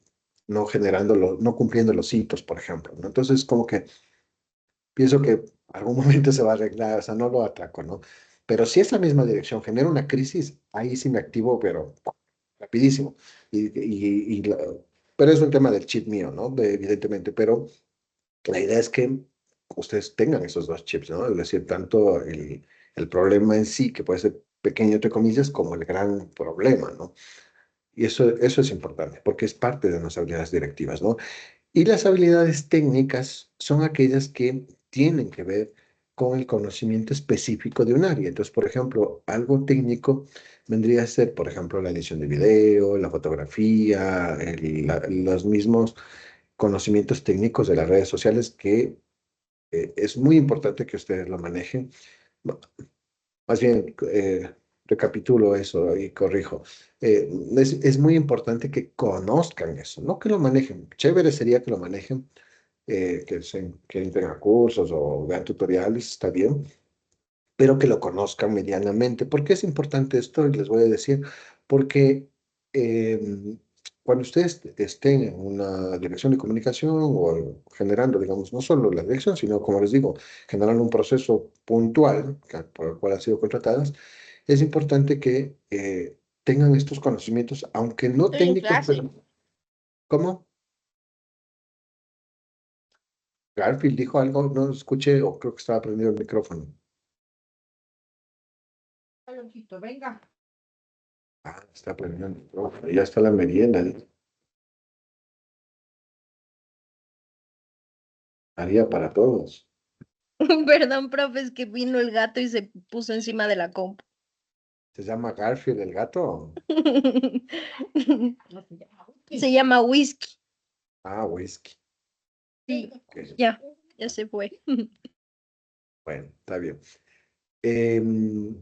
no generando, no cumpliendo los hitos, por ejemplo, ¿no? Entonces, como que pienso que algún momento se va a arreglar, o sea, no lo ataco, ¿no? Pero si esa misma dirección genera una crisis, ahí sí me activo, pero rapidísimo. Pero es un tema del chip mío, ¿no? Evidentemente, pero la idea es que ustedes tengan esos dos chips, ¿no? Es decir, tanto el problema en sí, que puede ser pequeño, entre comillas, como el gran problema, ¿no? Y eso es importante, porque es parte de nuestras habilidades directivas, ¿no? Y las habilidades técnicas son aquellas que tienen que ver con el conocimiento específico de un área. Entonces, por ejemplo, algo técnico vendría a ser, por ejemplo, la edición de video, la fotografía, los mismos conocimientos técnicos de las redes sociales que es muy importante que ustedes lo manejen. Más bien, recapitulo eso y corrijo. Es muy importante que conozcan eso, no que lo manejen. Chévere sería que lo manejen, que entren a cursos o vean tutoriales, está bien, pero que lo conozcan medianamente. ¿Por qué es importante esto? Y les voy a decir, porque eh, cuando ustedes estén en una dirección de comunicación o generando, digamos, no solo la dirección, sino, como les digo, generando un proceso puntual por el cual han sido contratadas, es importante que tengan estos conocimientos, aunque no Estoy en técnicos, clase. pero ¿cómo? Garfield dijo algo, no escuché o creo que estaba prendido el micrófono. Alonso, venga. Ah, está prendido el micrófono, ya está la merienda. Haría para todos. Perdón, profe, es que vino el gato y se puso encima de la compu. ¿Se llama Garfield el gato? No se llama whisky. Se llama Whisky. Ah, whisky. Sí, Ok, ya se fue. bueno, está bien. Em,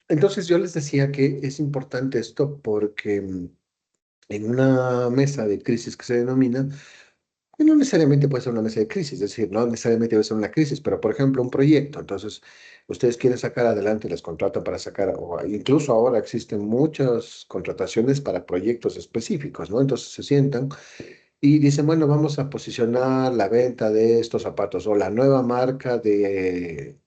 entonces yo les decía que es importante esto porque en una mesa de crisis que se denomina, y no necesariamente puede ser una mesa de crisis, es decir, no necesariamente debe ser una crisis, pero por ejemplo un proyecto, entonces ustedes quieren sacar adelante, les contratan para sacar, o incluso ahora existen muchas contrataciones para proyectos específicos, ¿no? Entonces se sientan y dicen, bueno, vamos a posicionar la venta de estos zapatos o la nueva marca de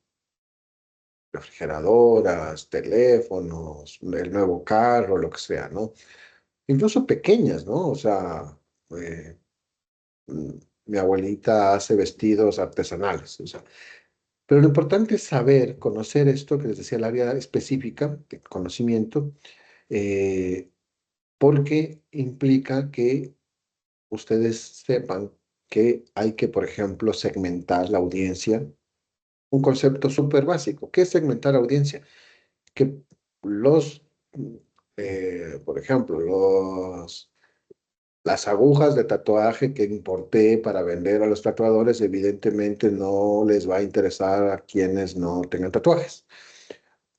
refrigeradoras, teléfonos, el nuevo carro, lo que sea, ¿no? Incluso pequeñas, ¿no? O sea, eh, mm, mi abuelita hace vestidos artesanales, o sea, pero lo importante es saber, conocer esto que les decía, el área específica de conocimiento, eh, porque implica que ustedes sepan que hay que, por ejemplo, segmentar la audiencia. Un concepto súper básico. ¿Qué es segmentar audiencia? Que los, por ejemplo, las agujas de tatuaje que importé para vender a los tatuadores, evidentemente no les va a interesar a quienes no tengan tatuajes.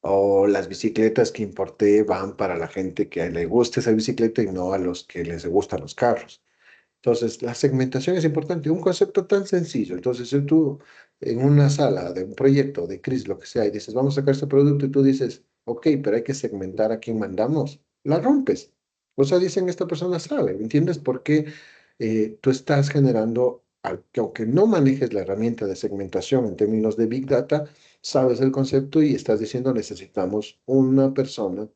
O las bicicletas que importé van para la gente que le guste esa bicicleta y no a los que les gustan los carros. Entonces, la segmentación es importante, un concepto tan sencillo. Entonces, si tú en una sala de un proyecto de crisis, lo que sea, y dices, vamos a sacar este producto, y tú dices, ok, pero hay que segmentar a quién mandamos, la rompes. O sea, dicen, esta persona sabe, ¿me entiendes? Porque tú estás generando, que aunque no manejes la herramienta de segmentación en términos de Big Data, sabes el concepto y estás diciendo, necesitamos una persona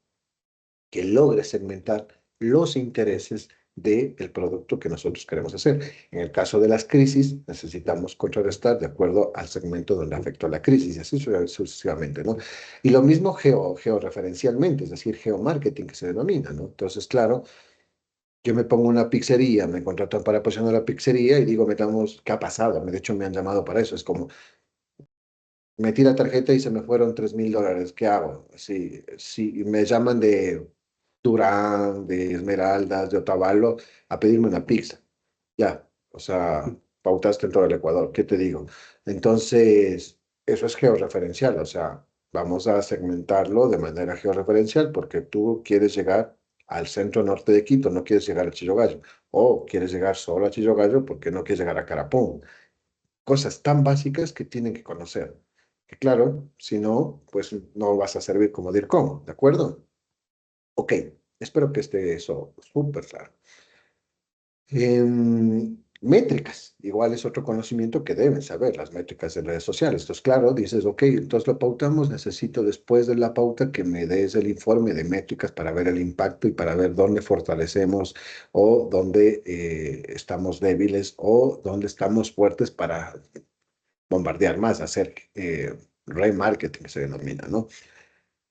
que logre segmentar los intereses del producto que nosotros queremos hacer. En el caso de las crisis, necesitamos contrarrestar de acuerdo al segmento donde afectó la crisis y así sucesivamente, ¿no? Y lo mismo georreferencialmente, es decir, geomarketing que se denomina, ¿no? Entonces, claro, yo me pongo una pizzería, me contratan para posicionar la pizzería y digo, metamos, ¿qué ha pasado? De hecho, me han llamado para eso. Es como, metí la tarjeta y se me fueron $3,000. ¿Qué hago? Sí, sí, me llaman de Durán, de Esmeraldas, de Otavalo, a pedirme una pizza. Ya, o sea, pautaste en todo el Ecuador, ¿qué te digo? Entonces, eso es georreferencial, o sea, vamos a segmentarlo de manera georreferencial porque tú quieres llegar al centro norte de Quito, no quieres llegar a Chillogallo, o quieres llegar solo a Chillogallo porque no quieres llegar a Carapón. Cosas tan básicas que tienen que conocer. Que claro, si no, pues no vas a servir como DIRCOM, ¿de acuerdo? Ok, espero que esté eso súper claro. Métricas, igual es otro conocimiento que deben saber, las métricas de redes sociales. Entonces, claro, dices, ok, entonces lo pautamos, necesito después de la pauta que me des el informe de métricas para ver el impacto y para ver dónde fortalecemos o dónde estamos débiles o dónde estamos fuertes para bombardear más, hacer remarketing, que se denomina, ¿no?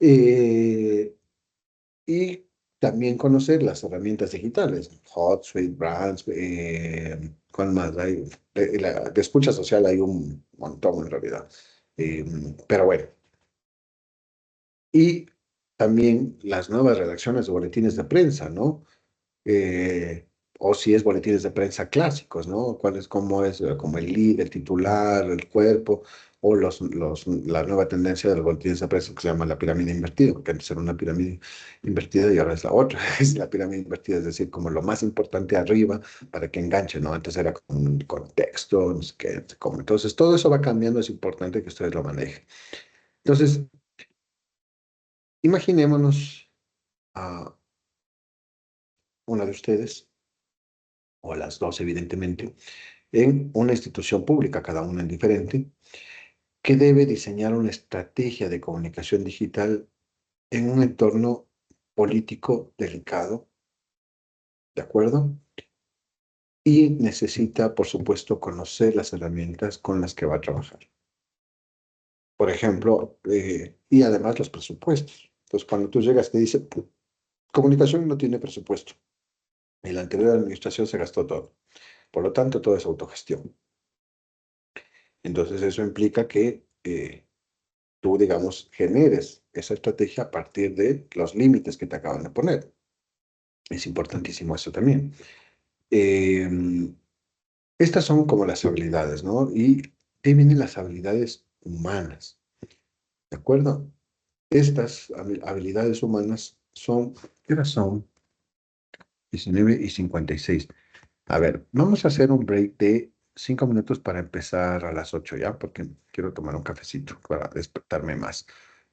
Eh, y también conocer las herramientas digitales, HotSuite, Brands, ¿cuál más hay? De escucha social hay un montón en realidad. Eh, pero bueno, y también las nuevas redacciones de boletines de prensa, ¿no? O si es boletines de prensa clásicos, ¿no? ¿Cuál es, cómo es, como el lead, el titular, el cuerpo, o la nueva tendencia de los boletines de prensa que se llama la pirámide invertida, porque antes era una pirámide invertida y ahora es la otra, es la pirámide invertida, es decir, como lo más importante arriba para que enganche, ¿no? Antes era con un contexto, no sé qué, como. Entonces, todo eso va cambiando, es importante que ustedes lo manejen. Entonces, imaginémonos a una de ustedes, o a las dos, evidentemente, en una institución pública, cada una en diferente, que debe diseñar una estrategia de comunicación digital en un entorno político delicado, ¿de acuerdo? Y necesita, por supuesto, conocer las herramientas con las que va a trabajar. Por ejemplo, y además los presupuestos. Entonces, cuando tú llegas, te dice, comunicación no tiene presupuesto. En la anterior administración se gastó todo. Por lo tanto, todo es autogestión. Entonces, eso implica que tú, digamos, generes esa estrategia a partir de los límites que te acaban de poner. Es importantísimo eso también. Eh, Estas son como las habilidades, ¿no? Y ahí vienen las habilidades humanas, ¿de acuerdo? Estas habilidades humanas son, ¿qué horas son? 19:56. A ver, vamos a hacer un break de 5 minutos para empezar a las 8 ya, porque quiero tomar un cafecito para despertarme más.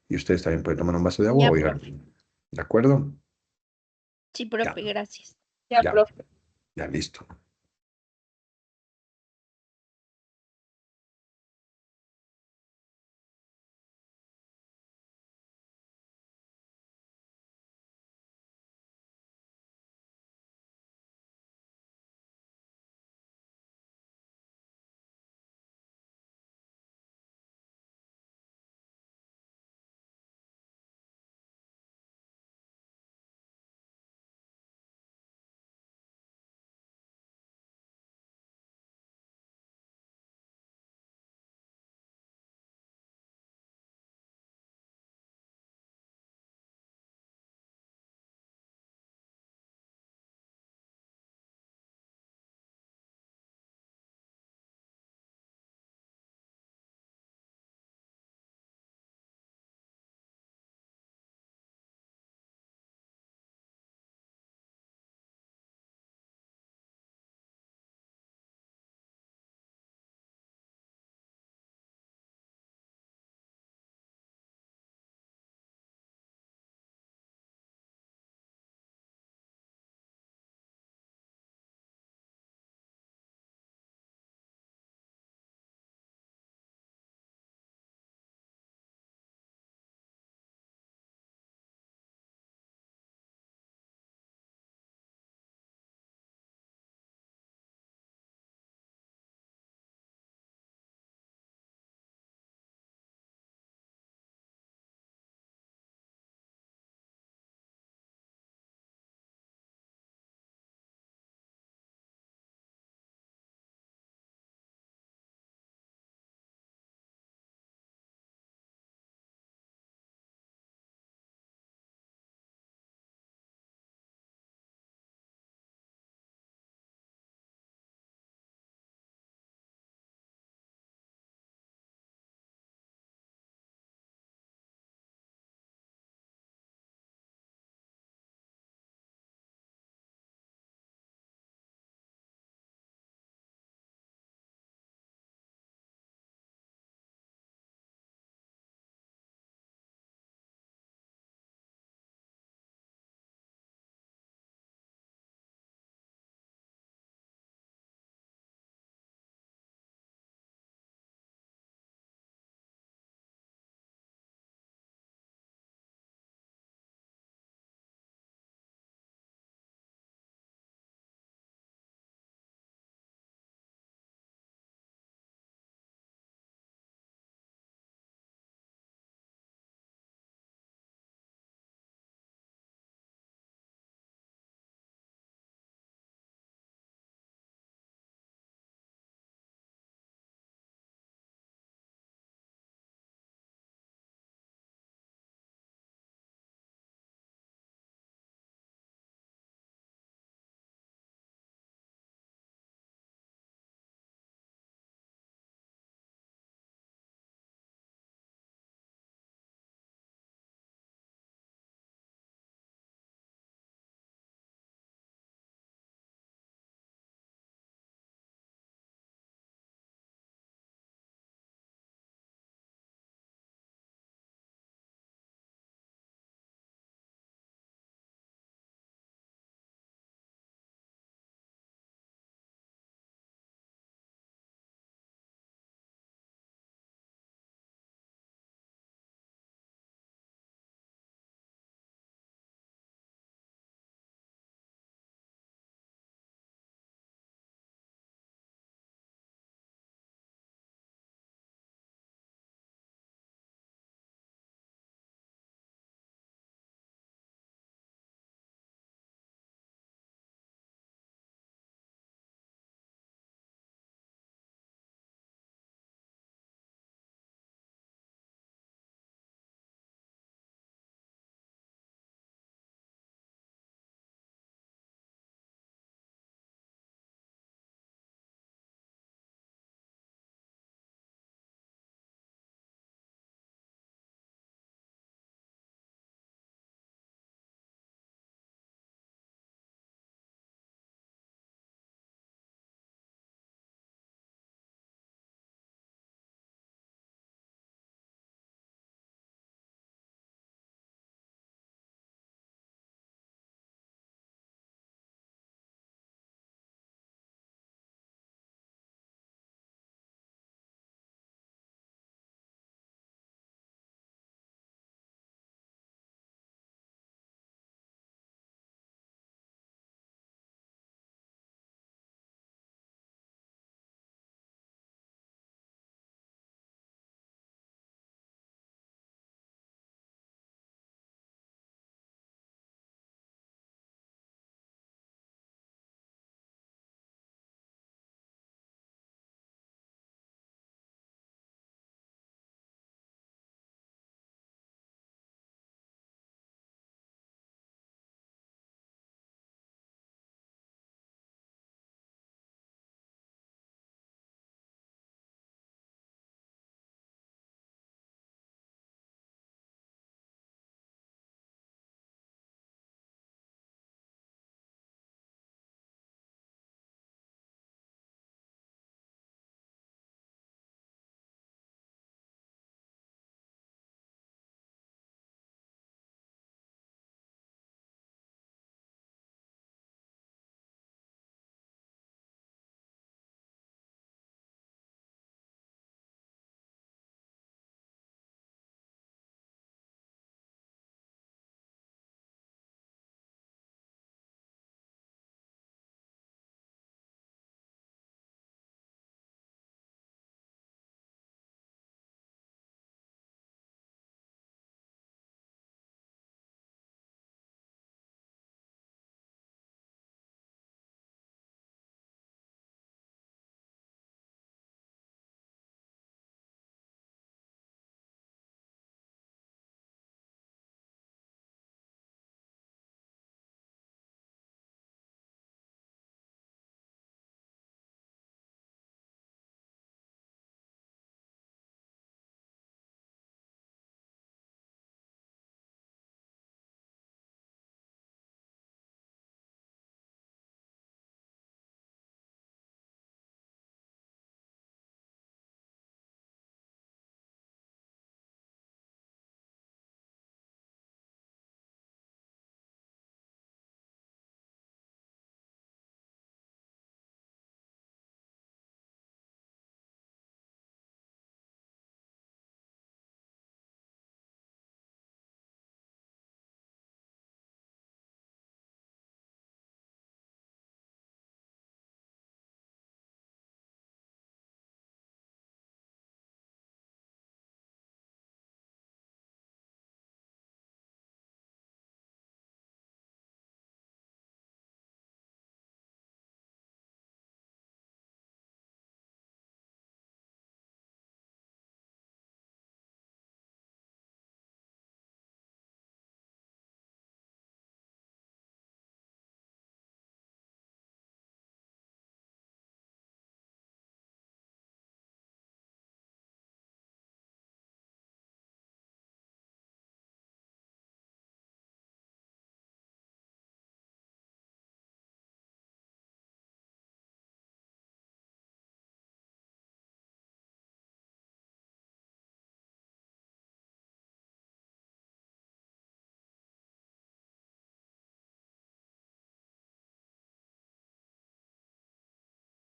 Y ustedes también pueden tomar un vaso de agua Ya, o ir profe. ¿de acuerdo? Sí, Ya, profe, gracias. Ya, ya, profe. ya listo.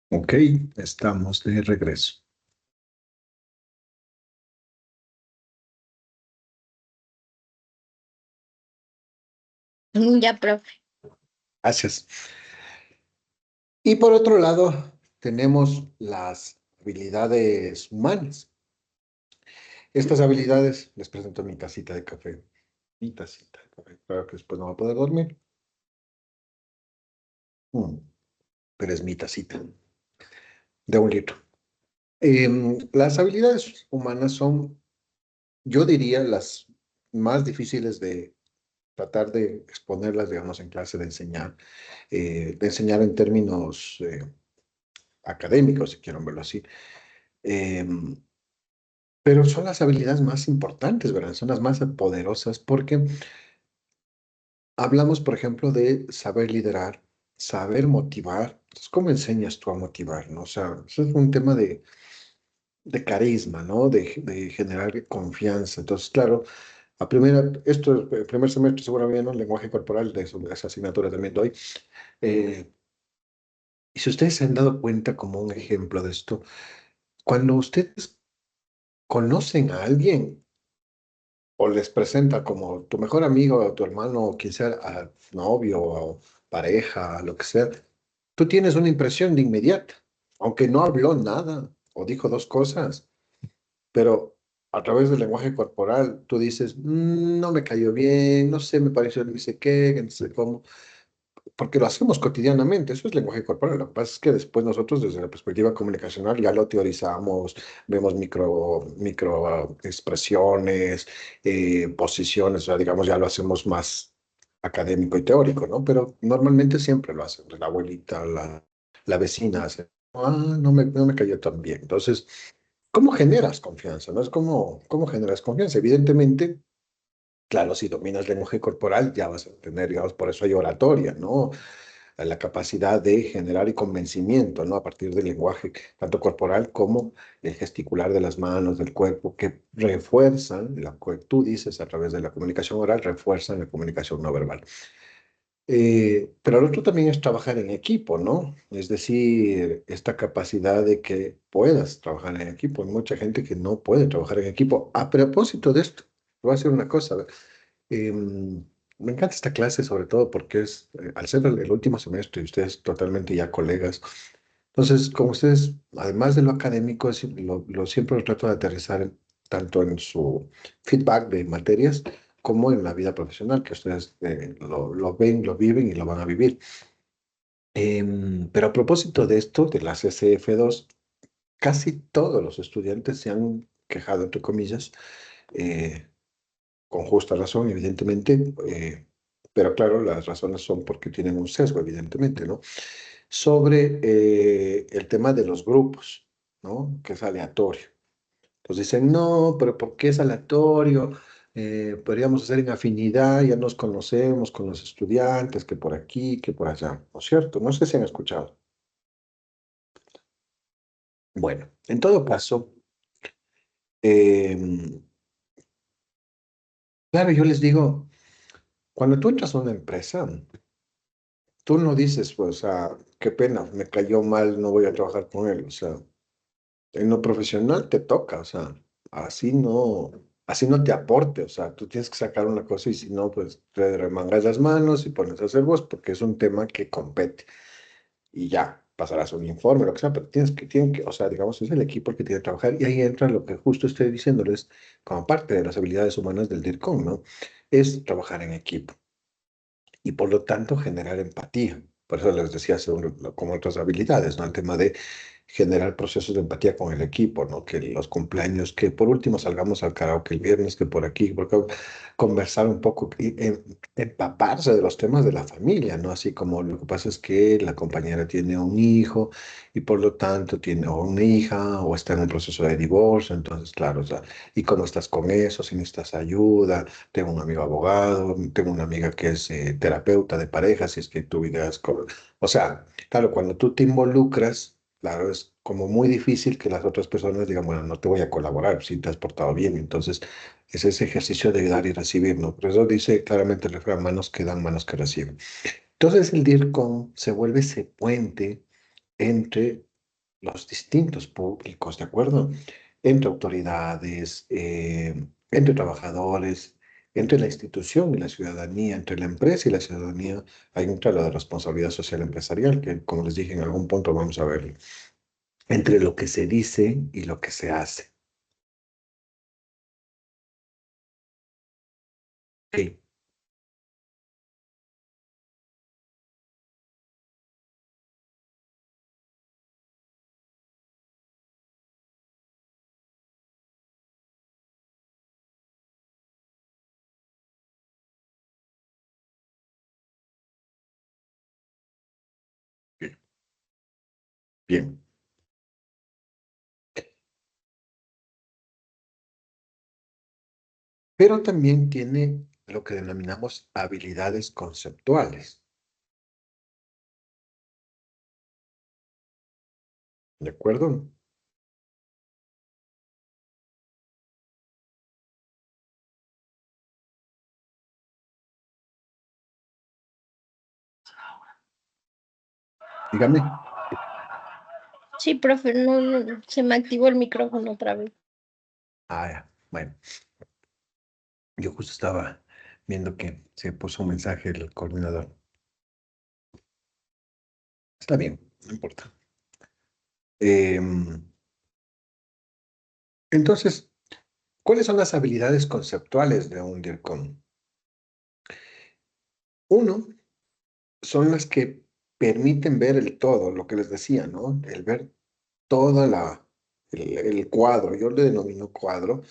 Ok, estamos de regreso. Ya, profe. Gracias. Y por otro lado, tenemos las habilidades humanas. Estas habilidades, les presento mi tacita de café. Mi tacita de café. Claro que después no va a poder dormir. Mm, pero es mi tacita de 1 litro. Las habilidades humanas son, yo diría, las más difíciles de tratar de exponerlas, digamos, en clase de enseñar en términos académicos, si quieren verlo así. Em, pero son las habilidades más importantes, ¿verdad? Son las más poderosas porque hablamos, por ejemplo, de saber liderar, saber motivar. Entonces, ¿cómo enseñas tú a motivar, no? O sea, eso es un tema de carisma, ¿no? De generar confianza. Entonces, claro, el primer semestre seguramente, ¿no? Lenguaje corporal, de esa asignatura también doy. Eh, y si ustedes se han dado cuenta como un ejemplo de esto, cuando ustedes conocen a alguien o les presenta como tu mejor amigo o tu hermano o quien sea, a novio o pareja, lo que sea, tú tienes una impresión de inmediata, aunque no habló nada o dijo dos cosas, pero a través del lenguaje corporal tú dices, no me cayó bien, no sé, me pareció no sé qué, que no sé cómo, porque lo hacemos cotidianamente, eso es lenguaje corporal. Lo que pasa es que después nosotros desde la perspectiva comunicacional ya lo teorizamos, vemos expresiones, posiciones, o sea, digamos, ya lo hacemos más académico y teórico, ¿no? Pero normalmente siempre lo hacen, la abuelita, la vecina hace, no me cayó tan bien. Entonces, ¿cómo generas confianza? ¿No? ¿Cómo generas confianza? Evidentemente, claro, si dominas el lenguaje corporal, ya vas a tener, digamos, por eso hay oratoria, ¿no? La capacidad de generar y convencimiento, ¿no? A partir del lenguaje, tanto corporal como el gesticular de las manos, del cuerpo, que refuerzan, lo que tú dices a través de la comunicación oral, refuerzan la comunicación no verbal. Pero lo otro también es trabajar en equipo, ¿no? Es decir, esta capacidad de que puedas trabajar en equipo. Hay mucha gente que no puede trabajar en equipo. A propósito de esto, voy a hacer una cosa. Me encanta esta clase, sobre todo porque al ser el último semestre y ustedes totalmente ya colegas, entonces, como ustedes, además de lo académico, siempre lo trato de aterrizar tanto en su feedback de materias como en la vida profesional, que ustedes lo ven, lo viven y lo van a vivir. Pero a propósito de esto, de las SF2, casi todos los estudiantes se han quejado, entre comillas, eh, con justa razón, evidentemente, pero claro, las razones son porque tienen un sesgo, evidentemente, ¿no? Sobre el tema de los grupos, ¿no? Que es aleatorio. Entonces dicen, no, pero ¿por qué es aleatorio? Podríamos hacer en afinidad, ya nos conocemos con los estudiantes, que por aquí, que por allá, ¿no es cierto? No sé si han escuchado. Bueno, en todo caso, em, claro, yo les digo, cuando tú entras a una empresa, tú no dices, pues, qué pena, me cayó mal, no voy a trabajar con él. O sea, en lo profesional te toca, o sea, así no te aporte. O sea, tú tienes que sacar una cosa y si no, pues te remangas las manos y pones a hacer vos, porque es un tema que compete. Y ya, pasarás un informe, lo que sea, pero o sea, digamos, es el equipo el que tiene que trabajar y ahí entra lo que justo estoy diciéndoles como parte de las habilidades humanas del DIRCOM, ¿no? Es trabajar en equipo y por lo tanto generar empatía. Por eso les decía, como otras habilidades, ¿no? El tema de generar procesos de empatía con el equipo, ¿no? Que los cumpleaños, que por último salgamos al karaoke el viernes, que por aquí, porque conversar un poco, empaparse de los temas de la familia, ¿no? Así como lo que pasa es que la compañera tiene un hijo y por lo tanto tiene o una hija o está en un proceso de divorcio, entonces, claro, o sea, ¿y cómo estás con eso? Si necesitas ayuda, tengo un amigo abogado, tengo una amiga que es terapeuta de parejas, si es que tu vida es... O sea, claro, cuando tú te involucras, claro, es como muy difícil que las otras personas digan, bueno, no te voy a colaborar si te has portado bien. Entonces, es ese ejercicio de dar y recibir, ¿no? Por eso dice claramente el refrán, manos que dan, manos que reciben. Entonces, el DIRCOM se vuelve ese puente entre los distintos públicos, ¿de acuerdo? Entre autoridades, entre trabajadores, entre la institución y la ciudadanía, entre la empresa y la ciudadanía, hay un claro de responsabilidad social empresarial, que como les dije en algún punto vamos a ver, entre lo que se dice y lo que se hace. Ok, bien, bien. Pero también tiene lo que denominamos habilidades conceptuales, ¿de acuerdo? Dígame. Sí, profe, no, se me activó el micrófono otra vez. Ah, ya, bueno, yo justo estaba viendo que se puso un mensaje el coordinador. Está bien, no importa. Em, entonces, ¿cuáles son las habilidades conceptuales de un DIRCOM? Uno, son las que permiten ver el todo, lo que les decía, ¿no? El ver toda el cuadro, yo le denomino cuadro,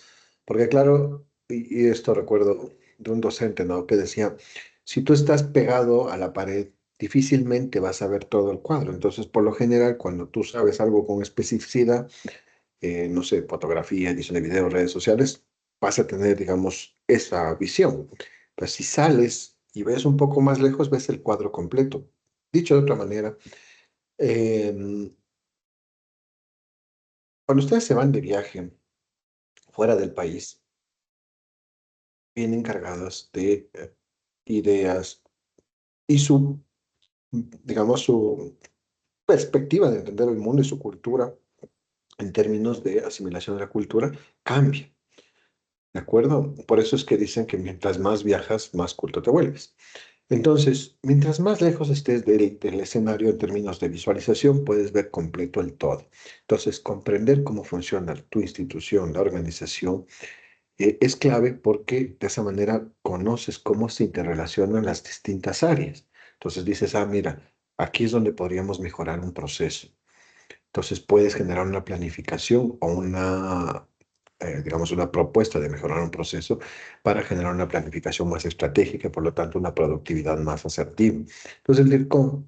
porque claro, y esto recuerdo de un docente, ¿no? Que decía, si tú estás pegado a la pared, difícilmente vas a ver todo el cuadro. Entonces, por lo general, cuando tú sabes algo con especificidad, no sé, fotografía, edición de video, redes sociales, vas a tener, digamos, esa visión. Pero si sales y ves un poco más lejos, ves el cuadro completo. Dicho de otra manera, em, cuando ustedes se van de viaje fuera del país, vienen cargados de ideas y su, digamos, su perspectiva de entender el mundo y su cultura en términos de asimilación de la cultura cambia. ¿De acuerdo? Por eso es que dicen que mientras más viajas, más culto te vuelves. Entonces, mientras más lejos estés del escenario en términos de visualización, puedes ver completo el todo. Entonces, comprender cómo funciona tu institución, la organización, es clave porque de esa manera conoces cómo se interrelacionan las distintas áreas. Entonces dices, ah, mira, aquí es donde podríamos mejorar un proceso. Entonces puedes generar una planificación o una, digamos, una propuesta de mejorar un proceso para generar una planificación más estratégica y por lo tanto una productividad más asertiva. Entonces el DIRCOM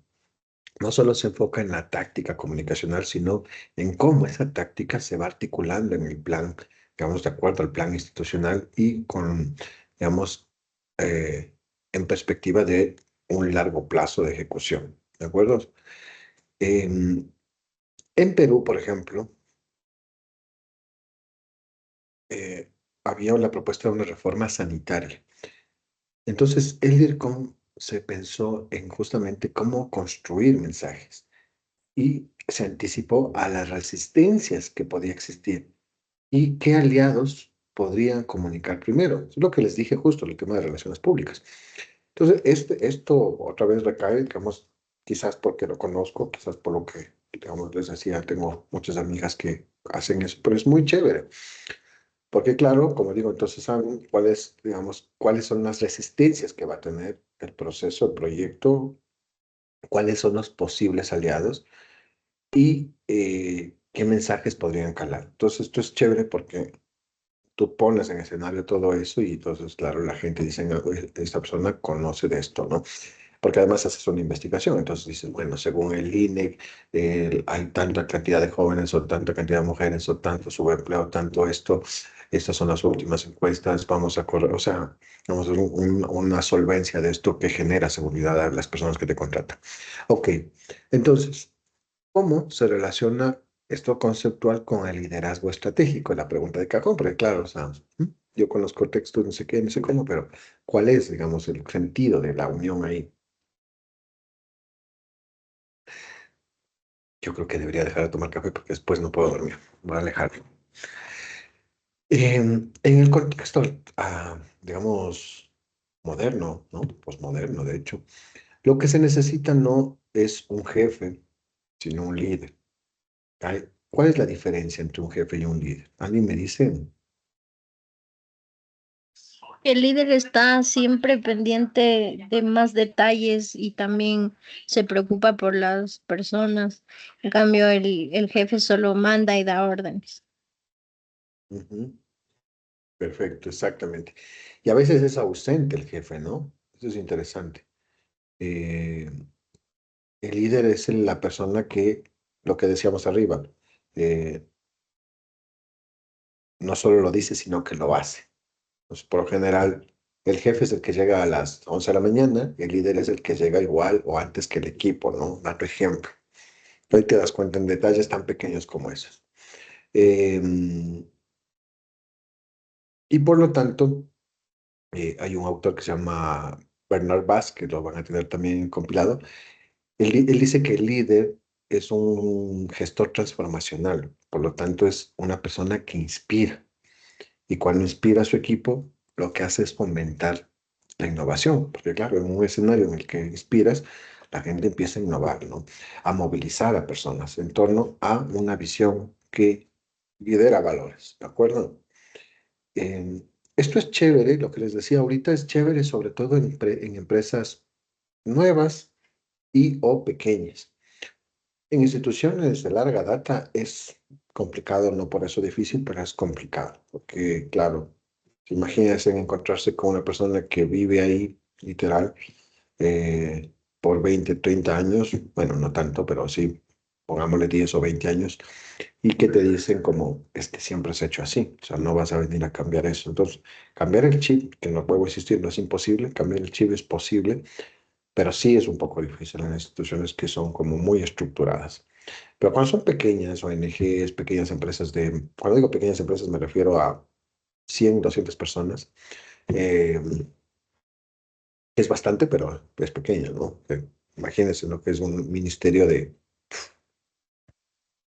no solo se enfoca en la táctica comunicacional, sino en cómo esa táctica se va articulando en el plan, digamos, de acuerdo al plan institucional y con, digamos, eh, en perspectiva de un largo plazo de ejecución. ¿De acuerdo? En, en Perú, por ejemplo, eh, había la propuesta de una reforma sanitaria. Entonces, el DIRCOM se pensó en justamente cómo construir mensajes y se anticipó a las resistencias que podía existir y qué aliados podrían comunicar primero. Es lo que les dije justo, el tema de relaciones públicas. Entonces, esto otra vez recae, digamos, quizás porque lo conozco, quizás por lo que, digamos, les decía, tengo muchas amigas que hacen eso, pero es muy chévere. Porque claro, como digo, entonces saben cuáles, digamos, cuáles son las resistencias que va a tener el proceso, el proyecto, cuáles son los posibles aliados y qué mensajes podrían calar. Entonces, esto es chévere porque tú pones en escenario todo eso y entonces, claro, la gente dice, "No, esta persona conoce de esto, ¿no? Porque además haces una investigación, entonces dices, bueno, según el INE, hay tanta cantidad de jóvenes o tanta cantidad de mujeres o tanto subempleo, tanto esto, estas son las últimas encuestas, vamos a correr, o sea, vamos a hacer una solvencia de esto que genera seguridad a las personas que te contratan. Ok, entonces, ¿cómo se relaciona esto conceptual con el liderazgo estratégico? La pregunta de cajón, porque claro, o sea, yo conozco el texto, no sé qué, no sé cómo, pero ¿cuál es, digamos, el sentido de la unión ahí? Yo creo que debería dejar de tomar café porque después no puedo dormir. Voy a alejarlo. En el contexto, digamos, moderno, ¿no? Posmoderno, de hecho, lo que se necesita no es un jefe, sino un líder. ¿Cuál es la diferencia entre un jefe y un líder? ¿Alguien me dice? El líder está siempre pendiente de más detalles y también se preocupa por las personas. En cambio, el jefe solo manda y da órdenes. Ujú, perfecto, exactamente. Y a veces es ausente el jefe, ¿no? Eso es interesante. Eh, el líder es la persona que, lo que decíamos arriba, eh, no solo lo dice, sino que lo hace. Pues, por lo general, el jefe es el que llega a las 11 de la mañana, el líder es el que llega igual o antes que el equipo, ¿no? Dando ejemplo. Ahí te das cuenta en detalles tan pequeños como esos. Eh, y por lo tanto, hay un autor que se llama Bernard Bass, que lo van a tener también compilado. Él dice que el líder es un gestor transformacional, por lo tanto es una persona que inspira. Y cuando inspira a su equipo, lo que hace es fomentar la innovación, porque claro, en un escenario en el que inspiras, la gente empieza a innovar, ¿no? A movilizar a personas en torno a una visión que lidera valores, ¿de acuerdo? Eh, esto es chévere, lo que les decía ahorita es chévere, sobre todo en empresas nuevas y o pequeñas. En instituciones de larga data es complicado, no por eso difícil, pero es complicado, porque claro, imagínense encontrarse con una persona que vive ahí, literal, por 20 30 años, bueno, no tanto, pero sí, pongámosle 10 o 20 años, y que te dicen como, es que siempre se ha hecho así, o sea, no vas a venir a cambiar eso. Entonces, cambiar el chip, que no puedo insistir, no es imposible, cambiar el chip es posible, pero sí es un poco difícil en instituciones que son como muy estructuradas. Pero cuando son pequeñas ONGs, pequeñas empresas cuando digo pequeñas empresas me refiero a 100 200 personas, eh, es bastante, pero es pequeño, ¿no? Imagínense lo que es un ministerio de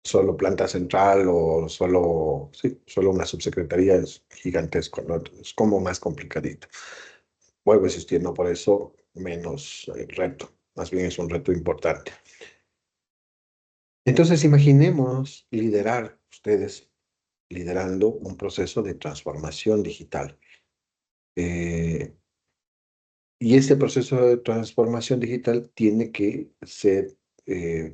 solo planta central o solo, sí, solo una subsecretaría es gigantesco, ¿no? Es como más complicadito. Vuelvo a insistir, no por eso menos reto, más bien es un reto importante. Entonces, imaginemos liderar ustedes liderando un proceso de transformación digital. Eh, y este proceso de transformación digital tiene que ser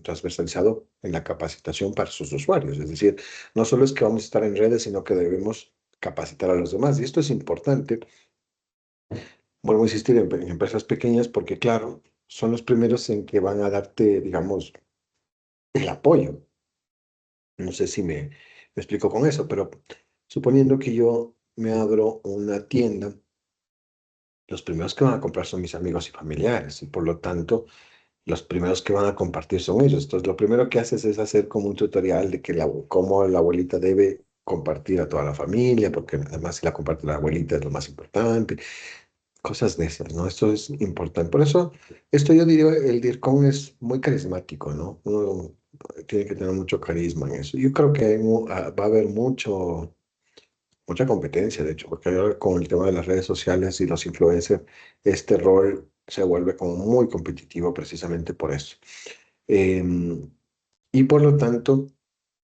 transversalizado en la capacitación para sus usuarios. Es decir, no solo es que vamos a estar en redes, sino que debemos capacitar a los demás. Y esto es importante, vuelvo a insistir, en empresas pequeñas, porque claro, son los primeros en que van a darte, digamos, el apoyo. No sé si me explico con eso, pero suponiendo que yo me abro una tienda, los primeros que van a comprar son mis amigos y familiares, y por lo tanto, los primeros que van a compartir son ellos. Entonces, lo primero que haces es hacer como un tutorial de que cómo la abuelita debe compartir a toda la familia, porque además si la comparte la abuelita es lo más importante, cosas de esas, ¿no? Esto es importante. Por eso, esto yo diría, el DIRCON es muy carismático, ¿no? Uno tiene que tener mucho carisma en eso. Yo creo que va a haber mucha competencia, de hecho, porque ahora con el tema de las redes sociales y los influencers, este rol se vuelve como muy competitivo precisamente por eso. Em, y por lo tanto,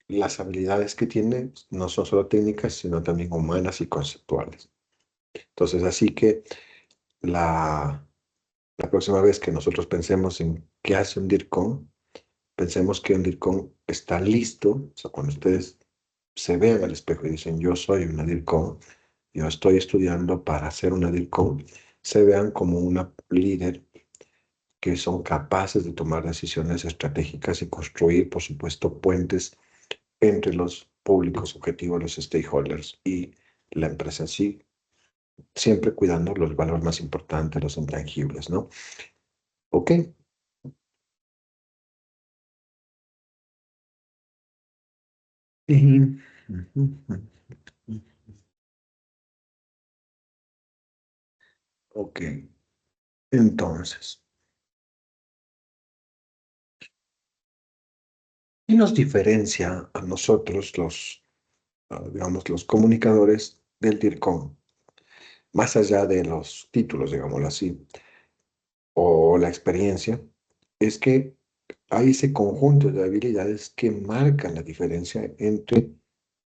las habilidades que tiene no son solo técnicas, sino también humanas y conceptuales. Entonces, así que la, la próxima vez que nosotros pensemos en qué hace un DIRCON, pensemos que un DIRCON está listo, o sea, cuando ustedes se vean al espejo y dicen, yo soy una DIRCON, yo estoy estudiando para ser una DIRCON, se vean como una líder que son capaces de tomar decisiones estratégicas y construir, por supuesto, puentes entre los públicos objetivos, los stakeholders y la empresa en sí, siempre cuidando los valores más importantes, los intangibles, ¿no? Ok. Y- Ok, entonces, Y nos diferencia a nosotros, digamos, los comunicadores del DIRCOM, más allá de los títulos, digámoslo así, o la experiencia, es que hay ese conjunto de habilidades que marcan la diferencia entre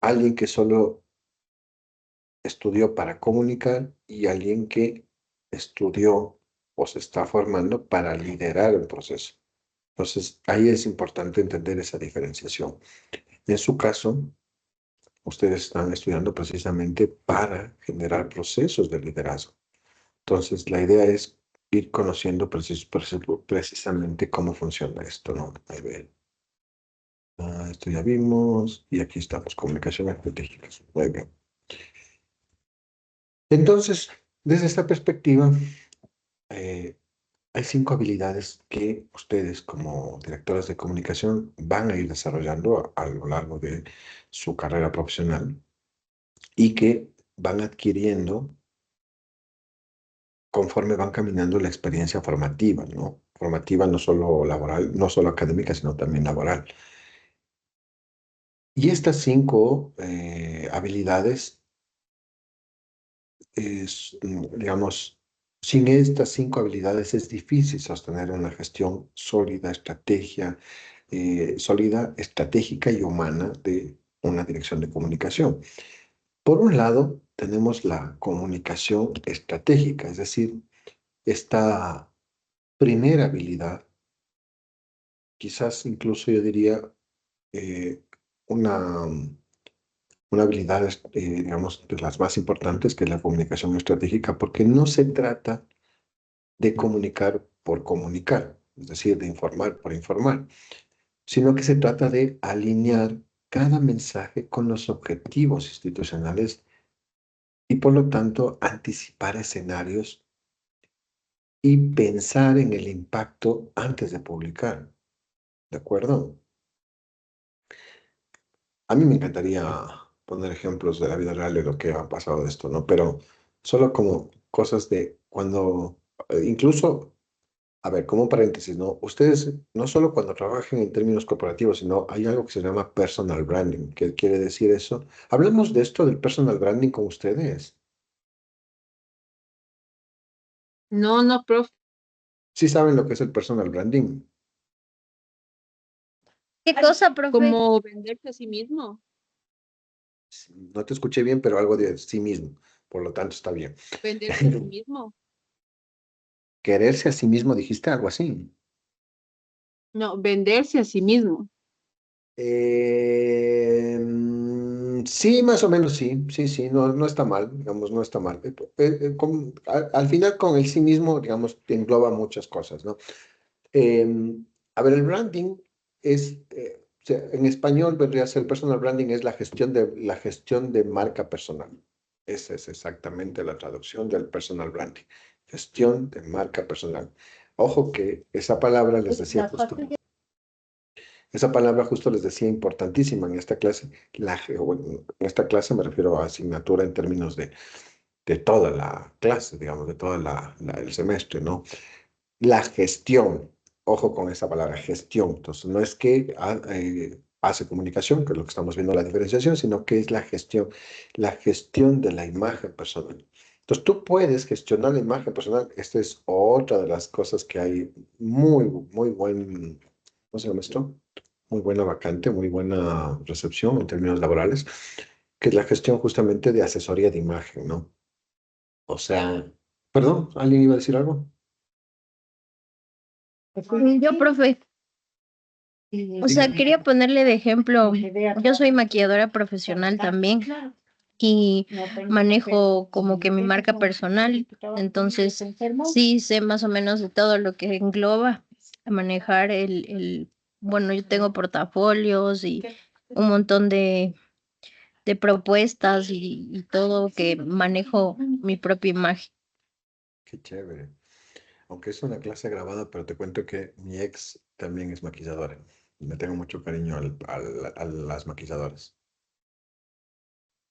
alguien que solo estudió para comunicar y alguien que estudió o se está formando para liderar el proceso. Entonces, ahí es importante entender esa diferenciación. En su caso, ustedes están estudiando precisamente para generar procesos de liderazgo. Entonces, la idea es ir conociendo precisamente cómo funciona esto, ¿no? A ver, esto ya vimos y aquí estamos, comunicación estratégica. Muy bien. Entonces, desde esta perspectiva, eh, hay 5 habilidades que ustedes como directores de comunicación van a ir desarrollando a lo largo de su carrera profesional y que van adquiriendo conforme van caminando la experiencia formativa, ¿no? Formativa no solo laboral, no solo académica, sino también laboral. Y estas 5 habilidades, digamos, sin estas 5 habilidades es difícil sostener una gestión sólida, sólida, estratégica y humana de una dirección de comunicación. Por un lado, tenemos la comunicación estratégica, es decir, esta primera habilidad, quizás incluso yo diría eh, una, una habilidad, digamos, de las más importantes, que es la comunicación estratégica, porque no se trata de comunicar por comunicar, es decir, de informar por informar, sino que se trata de alinear cada mensaje con los objetivos institucionales y, por lo tanto, anticipar escenarios y pensar en el impacto antes de publicar. ¿De acuerdo? A mí me encantaría poner ejemplos de la vida real de lo que ha pasado de esto, ¿no? Pero solo como cosas de cuando, incluso, a ver, como un paréntesis, ¿no? Ustedes no solo cuando trabajen en términos corporativos, sino hay algo que se llama personal branding. ¿Qué quiere decir eso? Hablamos de esto del personal branding con ustedes. No, no, profe. ¿Sí saben lo que es el personal branding? ¿Qué cosa, profe? Como venderse a sí mismo. No te escuché bien, pero algo de sí mismo. Por lo tanto, está bien. Venderse a sí mismo. Quererse a sí mismo, dijiste algo así. No, venderse a sí mismo. Sí, más o menos sí, sí, sí, no, no está mal, digamos, no está mal. Al final con el sí mismo, digamos, te engloba muchas cosas, ¿no? A ver, el branding es, o sea, en español vendría a ser personal branding, es la gestión de marca personal. Esa es exactamente la traducción del personal branding, gestión de marca personal. Ojo que esa palabra les decía justo. Esa palabra justo les decía importantísima en esta clase. Bueno, en esta clase me refiero a asignatura en términos de toda la clase, digamos, de todo el semestre, ¿no? La gestión, ojo con esa palabra, gestión. Entonces, no es que hace comunicación, que es lo que estamos viendo la diferenciación, sino que es la gestión de la imagen personal. Entonces, tú puedes gestionar la imagen personal. Esta es otra de las cosas que hay muy buen, ¿cómo se llama esto? Muy buena vacante, muy buena recepción en términos laborales, que es la gestión justamente de asesoría de imagen, ¿no? O sea, perdón, ¿alguien iba a decir algo? Yo, profe. O sea, quería ponerle de ejemplo, yo soy maquilladora profesional también y manejo como que mi marca personal, entonces sí sé más o menos de todo lo que engloba manejar bueno, yo tengo portafolios y un montón de propuestas y todo que manejo mi propia imagen. Qué chévere. Aunque es una clase grabada, pero te cuento que mi ex también es maquilladora. Le tengo mucho cariño a las maquilladoras.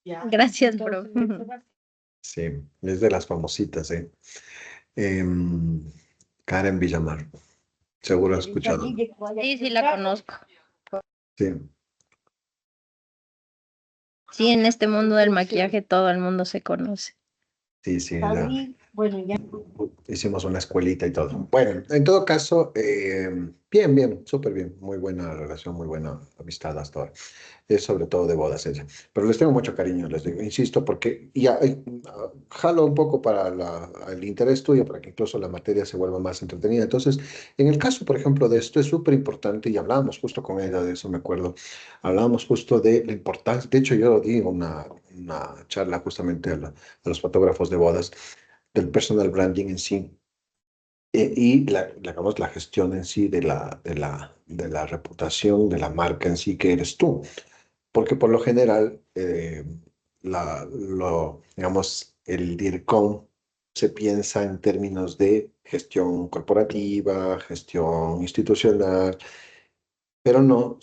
Gracias, profe. Sí, es de las famositas, ¿eh? Em, Karen Villamar. Seguro has escuchado. Sí, sí la conozco. Sí, Sí, en este mundo del maquillaje todo el mundo se conoce. sí, sí. Bueno, ya. Hicimos una escuelita y todo. Bueno, en todo caso, bien, bien, súper bien. Muy buena relación, muy buena amistad hasta ahora. Es sobre todo de bodas ella. Pero les tengo mucho cariño, les digo, insisto, porque ya jalo un poco para el interés tuyo, para que incluso la materia se vuelva más entretenida. Entonces, en el caso, por ejemplo, de esto es súper importante y hablábamos justo con ella de eso, me acuerdo. Hablábamos justo de la importancia. De hecho, yo di una charla justamente a los fotógrafos de bodas del personal branding en sí y digamos, la gestión en sí de la reputación de la marca en sí que eres tú. Porque por lo general, digamos, el DIRCOM se piensa en términos de gestión corporativa, gestión institucional, pero no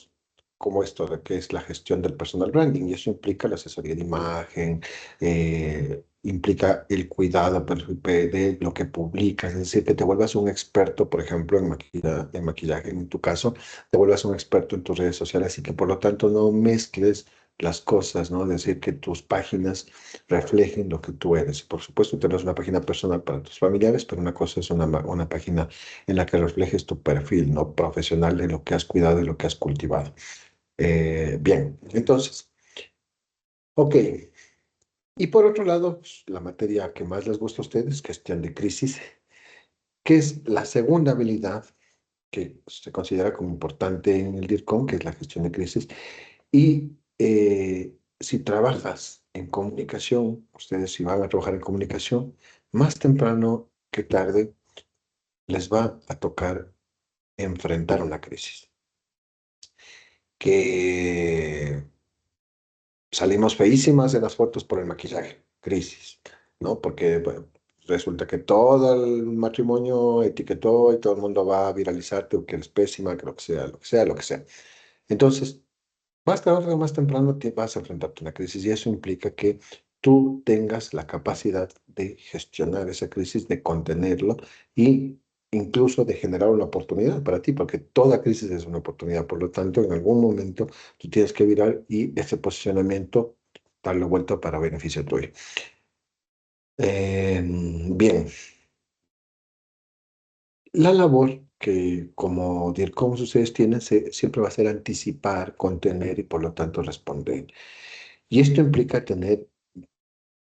como esto de que es la gestión del personal branding. Y eso implica la asesoría de imagen, implica el cuidado de lo que publicas, es decir, que te vuelvas un experto, por ejemplo, en maquillaje, en tu caso, te vuelvas un experto en tus redes sociales y que por lo tanto no mezcles las cosas, ¿no? Es decir, que tus páginas reflejen lo que tú eres. Por supuesto, tienes una página personal para tus familiares, pero una cosa es una página en la que reflejes tu perfil, ¿no? Profesional de lo que has cuidado, de lo que has cultivado. Bien, entonces, ok. Y por otro lado, pues, la materia que más les gusta a ustedes, gestión de crisis, que es la segunda habilidad que se considera como importante en el DIRCOM, que es la gestión de crisis. Y si trabajas en comunicación, ustedes si van a trabajar en comunicación, más temprano que tarde les va a tocar enfrentar una crisis. Que salimos feísimas en las fotos por el maquillaje, crisis, ¿no? Porque bueno, resulta que todo el matrimonio etiquetó y todo el mundo va a viralizarte o que eres pésima, que lo que sea, lo que sea, lo que sea. Entonces, más tarde o más temprano te vas a enfrentarte a una crisis y eso implica que tú tengas la capacidad de gestionar esa crisis, de contenerlo y incluso de generar una oportunidad para ti, porque toda crisis es una oportunidad. Por lo tanto, en algún momento tú tienes que virar y ese posicionamiento darle vuelta para beneficio tuyo. Bien, la labor que como DIRCOM ustedes tienen siempre va a ser anticipar, contener y por lo tanto responder. Y esto implica tener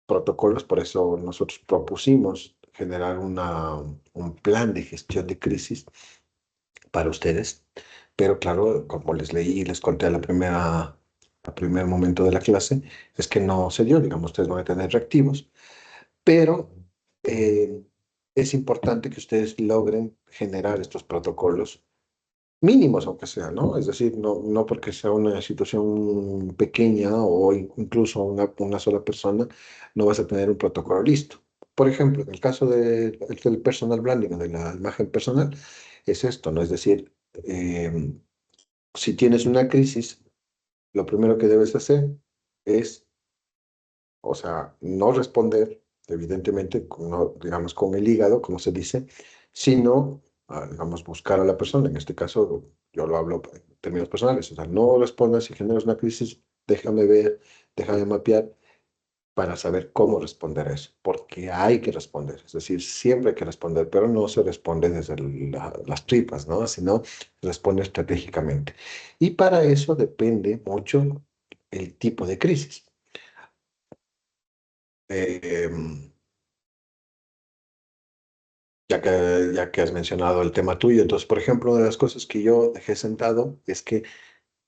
protocolos, por eso nosotros propusimos generar un plan de gestión de crisis para ustedes, pero claro, como les leí y les conté al primer momento de la clase, es que no se dio, digamos, ustedes van a tener reactivos, pero eh, es importante que ustedes logren generar estos protocolos mínimos, aunque sea, ¿no? Es decir, no porque sea una situación pequeña o incluso una sola persona, no vas a tener un protocolo listo. Por ejemplo, en el caso del personal branding, de la imagen personal, es esto, ¿no? Es decir, si tienes una crisis, lo primero que debes hacer es, o sea, no responder, evidentemente, digamos, con el hígado, como se dice, sino, digamos, buscar a la persona. En este caso, yo lo hablo en términos personales. O sea, no respondas si generas una crisis, déjame ver, déjame mapear para saber cómo responder a eso, porque hay que responder. Es decir, siempre hay que responder, pero no se responde desde las tripas, ¿no? Sino se responde estratégicamente. Y para eso depende mucho el tipo de crisis. Eh, ya que has mencionado el tema tuyo. Entonces, por ejemplo, una de las cosas que yo dejé sentado es que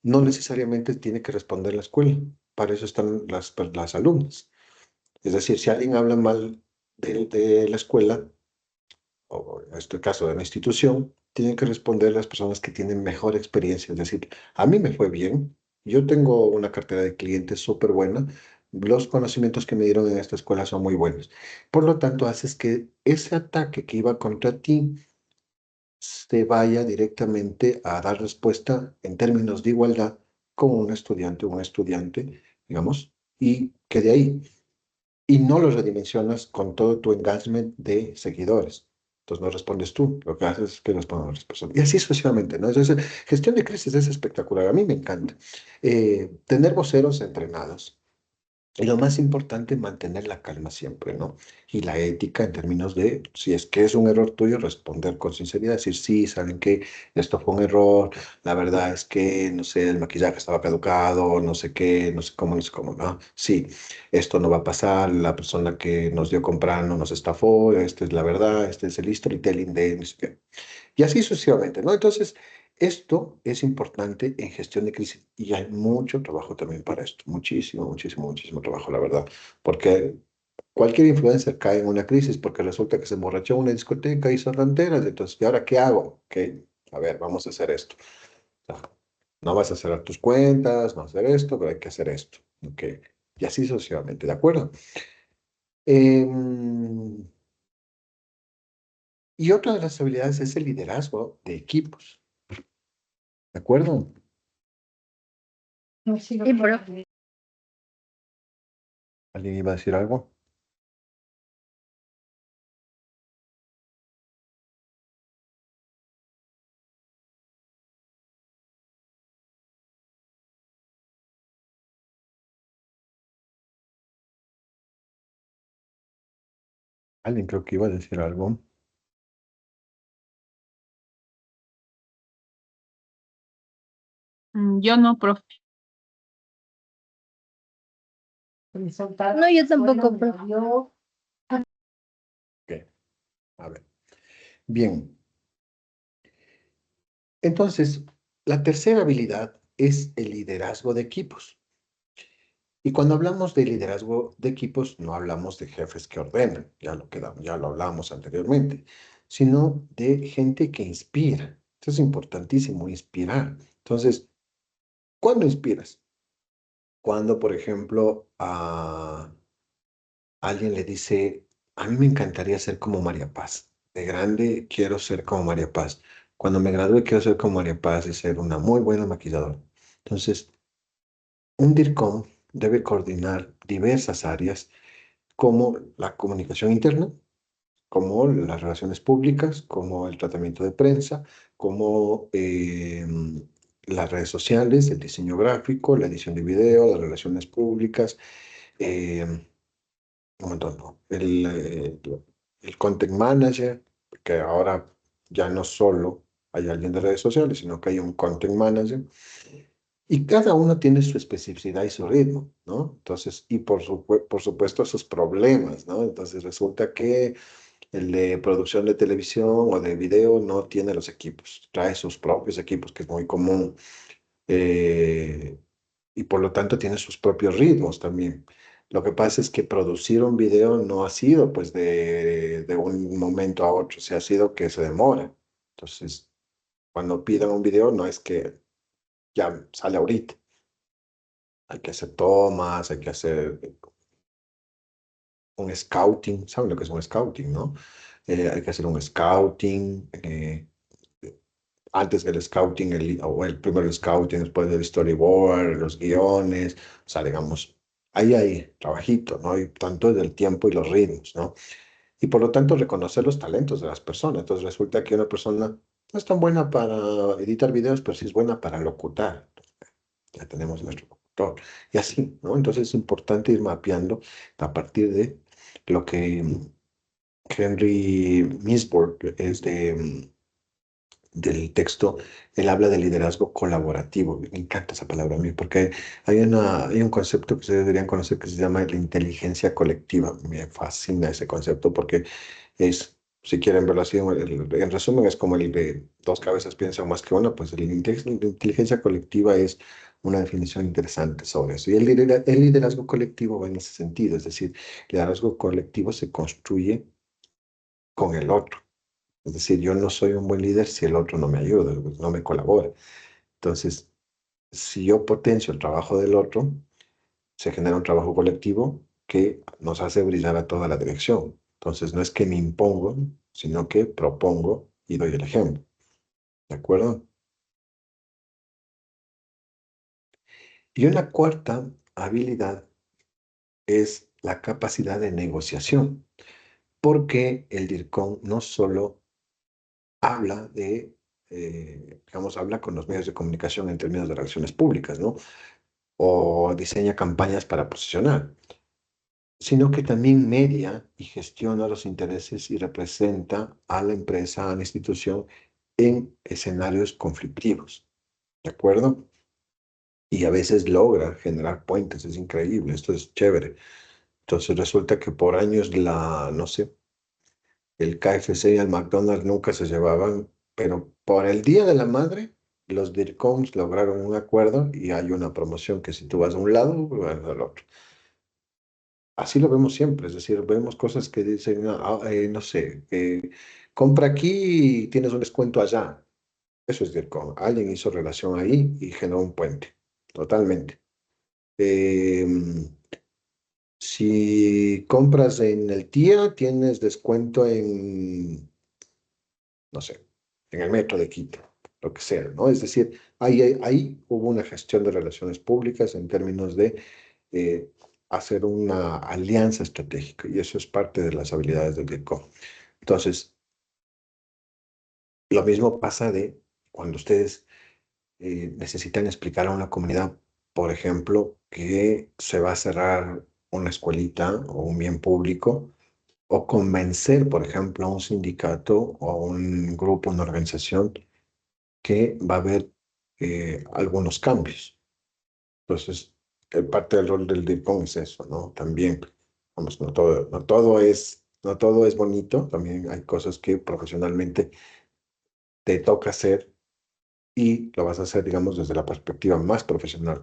no necesariamente tiene que responder la escuela. Para eso están las alumnas. Es decir, si alguien habla mal de la escuela, o en este caso de la institución, tienen que responder las personas que tienen mejor experiencia. Es decir, a mí me fue bien, yo tengo una cartera de clientes súper buena, los conocimientos que me dieron en esta escuela son muy buenos. Por lo tanto, haces que ese ataque que iba contra ti se vaya directamente a dar respuesta en términos de igualdad como un estudiante o un estudiante, digamos, y que de ahí, y no lo redimensionas con todo tu engagement de seguidores. Entonces no respondes tú, lo que haces es que respondan otras personas. Y así sucesivamente, ¿no? Entonces, gestión de crisis es espectacular, a mí me encanta. Tener voceros entrenados. Y lo más importante, mantener la calma siempre, ¿no? Y la ética en términos de, si es que es un error tuyo, responder con sinceridad, decir, sí, ¿saben qué? Esto fue un error, la verdad es que, no sé, el maquillaje estaba caducado, no sé qué, no sé cómo, ¿no? Sí, esto no va a pasar, la persona que nos dio comprando nos estafó, esta es la verdad, este es el storytelling de, no sé qué. Y así sucesivamente, ¿no? Entonces, esto es importante en gestión de crisis y hay mucho trabajo también para esto, muchísimo, muchísimo, muchísimo trabajo, la verdad, porque cualquier influencer cae en una crisis porque resulta que se emborrachó en una discoteca, hizo ranteras, entonces, ¿y ahora qué hago? Ok, a ver, vamos a hacer esto. Ah, no vas a cerrar tus cuentas, no hacer esto, pero hay que hacer esto. Ok, y así sucesivamente, ¿de acuerdo? Em, y otra de las habilidades es el liderazgo de equipos, ¿de acuerdo? Sí, pero ¿Alguien iba a decir algo? Alguien creo que iba a decir algo. Yo no, profe. no, yo tampoco, pero Ok, a ver. Bien, entonces, la tercera habilidad es el liderazgo de equipos. Y cuando hablamos de liderazgo de equipos, no hablamos de jefes que ordenan, ya lo hablamos anteriormente, sino de gente que inspira. Eso es importantísimo, inspirar. Entonces, ¿cuándo inspiras? Cuando, por ejemplo, a alguien le dice, a mí me encantaría ser como María Paz. De grande quiero ser como María Paz. Cuando me gradúe quiero ser como María Paz y ser una muy buena maquilladora. Entonces, un DIRCOM debe coordinar diversas áreas como la comunicación interna, como las relaciones públicas, como el tratamiento de prensa, como las redes sociales, el diseño gráfico, la edición de video, las relaciones públicas, eh, un montón, ¿no? El content manager, que ahora ya no solo hay alguien de redes sociales, sino que hay un content manager. Y cada uno tiene su especificidad y su ritmo, ¿no? Entonces, y por supuesto sus problemas, ¿no? Entonces resulta que el de producción de televisión o de video no tiene los equipos, trae sus propios equipos, que es muy común. Eh, y por lo tanto tiene sus propios ritmos también. Lo que pasa es que producir un video no ha sido pues de un momento a otro, se ha sido que se demora. Entonces, cuando pidan un video no es que ya sale ahorita. Hay que hacer tomas, hay que hacer un scouting. ¿Saben lo que es un scouting, no? Hay que hacer un scouting. Antes del scouting, o el primero el scouting, después del storyboard, los guiones. O sea, digamos, ahí hay trabajito, ¿no? Y tanto del tiempo y los ritmos, ¿no? Y por lo tanto, reconocer los talentos de las personas. Entonces, resulta que una persona no es tan buena para editar videos, pero sí es buena para locutar. Ya tenemos nuestro locutor. Y así, ¿no? Entonces es importante ir mapeando a partir de lo que Henry Misborg es del texto, él habla de liderazgo colaborativo. Me encanta esa palabra a mí, porque hay un concepto que ustedes deberían conocer que se llama la inteligencia colectiva. Me fascina ese concepto porque es, si quieren verlo así, en resumen, es como el de dos cabezas piensan más que una, pues la inteligencia colectiva es una definición interesante sobre eso. Y el liderazgo colectivo va en ese sentido, es decir, el liderazgo colectivo se construye con el otro. Es decir, yo no soy un buen líder si el otro no me ayuda, no me colabora. Entonces, si yo potencio el trabajo del otro, se genera un trabajo colectivo que nos hace brillar a toda la dirección. Entonces, no es que me impongo, sino que propongo y doy el ejemplo. ¿De acuerdo? Y una cuarta habilidad es la capacidad de negociación. porque el DIRCOM no solo habla de, digamos, habla con los medios de comunicación en términos de relaciones públicas, ¿no? O diseña campañas para posicionar, sino que también media y gestiona los intereses y representa a la empresa, a la institución en escenarios conflictivos, ¿de acuerdo? Y a veces logra generar puentes, es increíble, esto es chévere. Entonces resulta que por años no sé, el KFC y el McDonald's nunca se llevaban, pero por el Día de la Madre, los DIRCOMs lograron un acuerdo y hay una promoción que si tú vas a un lado, vas al otro. Así lo vemos siempre, es decir, vemos cosas que dicen, no sé, compra aquí y tienes un descuento allá. Eso es DIRCOM. Alguien hizo relación ahí y generó un puente, totalmente. Eh, si compras en el TIA, tienes descuento en, no sé, en el metro de Quito, lo que sea, ¿no? Es decir, ahí hubo una gestión de relaciones públicas en términos de eh, hacer una alianza estratégica y eso es parte de las habilidades del DIRCOM. Entonces, lo mismo pasa de cuando ustedes necesitan explicar a una comunidad, por ejemplo, que se va a cerrar una escuelita o un bien público, o convencer, por ejemplo, a un sindicato o a un grupo, una organización, que va a haber algunos cambios. Entonces, parte del rol del DIRCOM es eso, ¿no? También, vamos, no todo es bonito, también hay cosas que profesionalmente te toca hacer y lo vas a hacer, digamos, desde la perspectiva más profesional,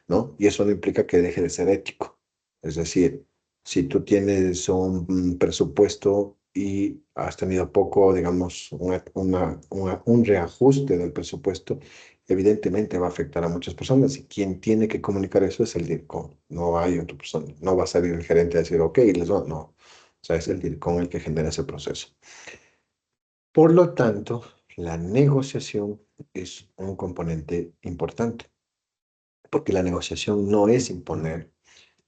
¿no? Y eso no implica que deje de ser ético. Es decir, si tú tienes un presupuesto y has tenido poco, digamos, un reajuste del presupuesto, evidentemente va a afectar a muchas personas y quien tiene que comunicar eso es el DIRCOM, no hay otra persona. No va a salir el gerente a decir, ok, no. O sea, es el DIRCOM el que genera ese proceso. Por lo tanto, la negociación es un componente importante, porque la negociación no es imponer,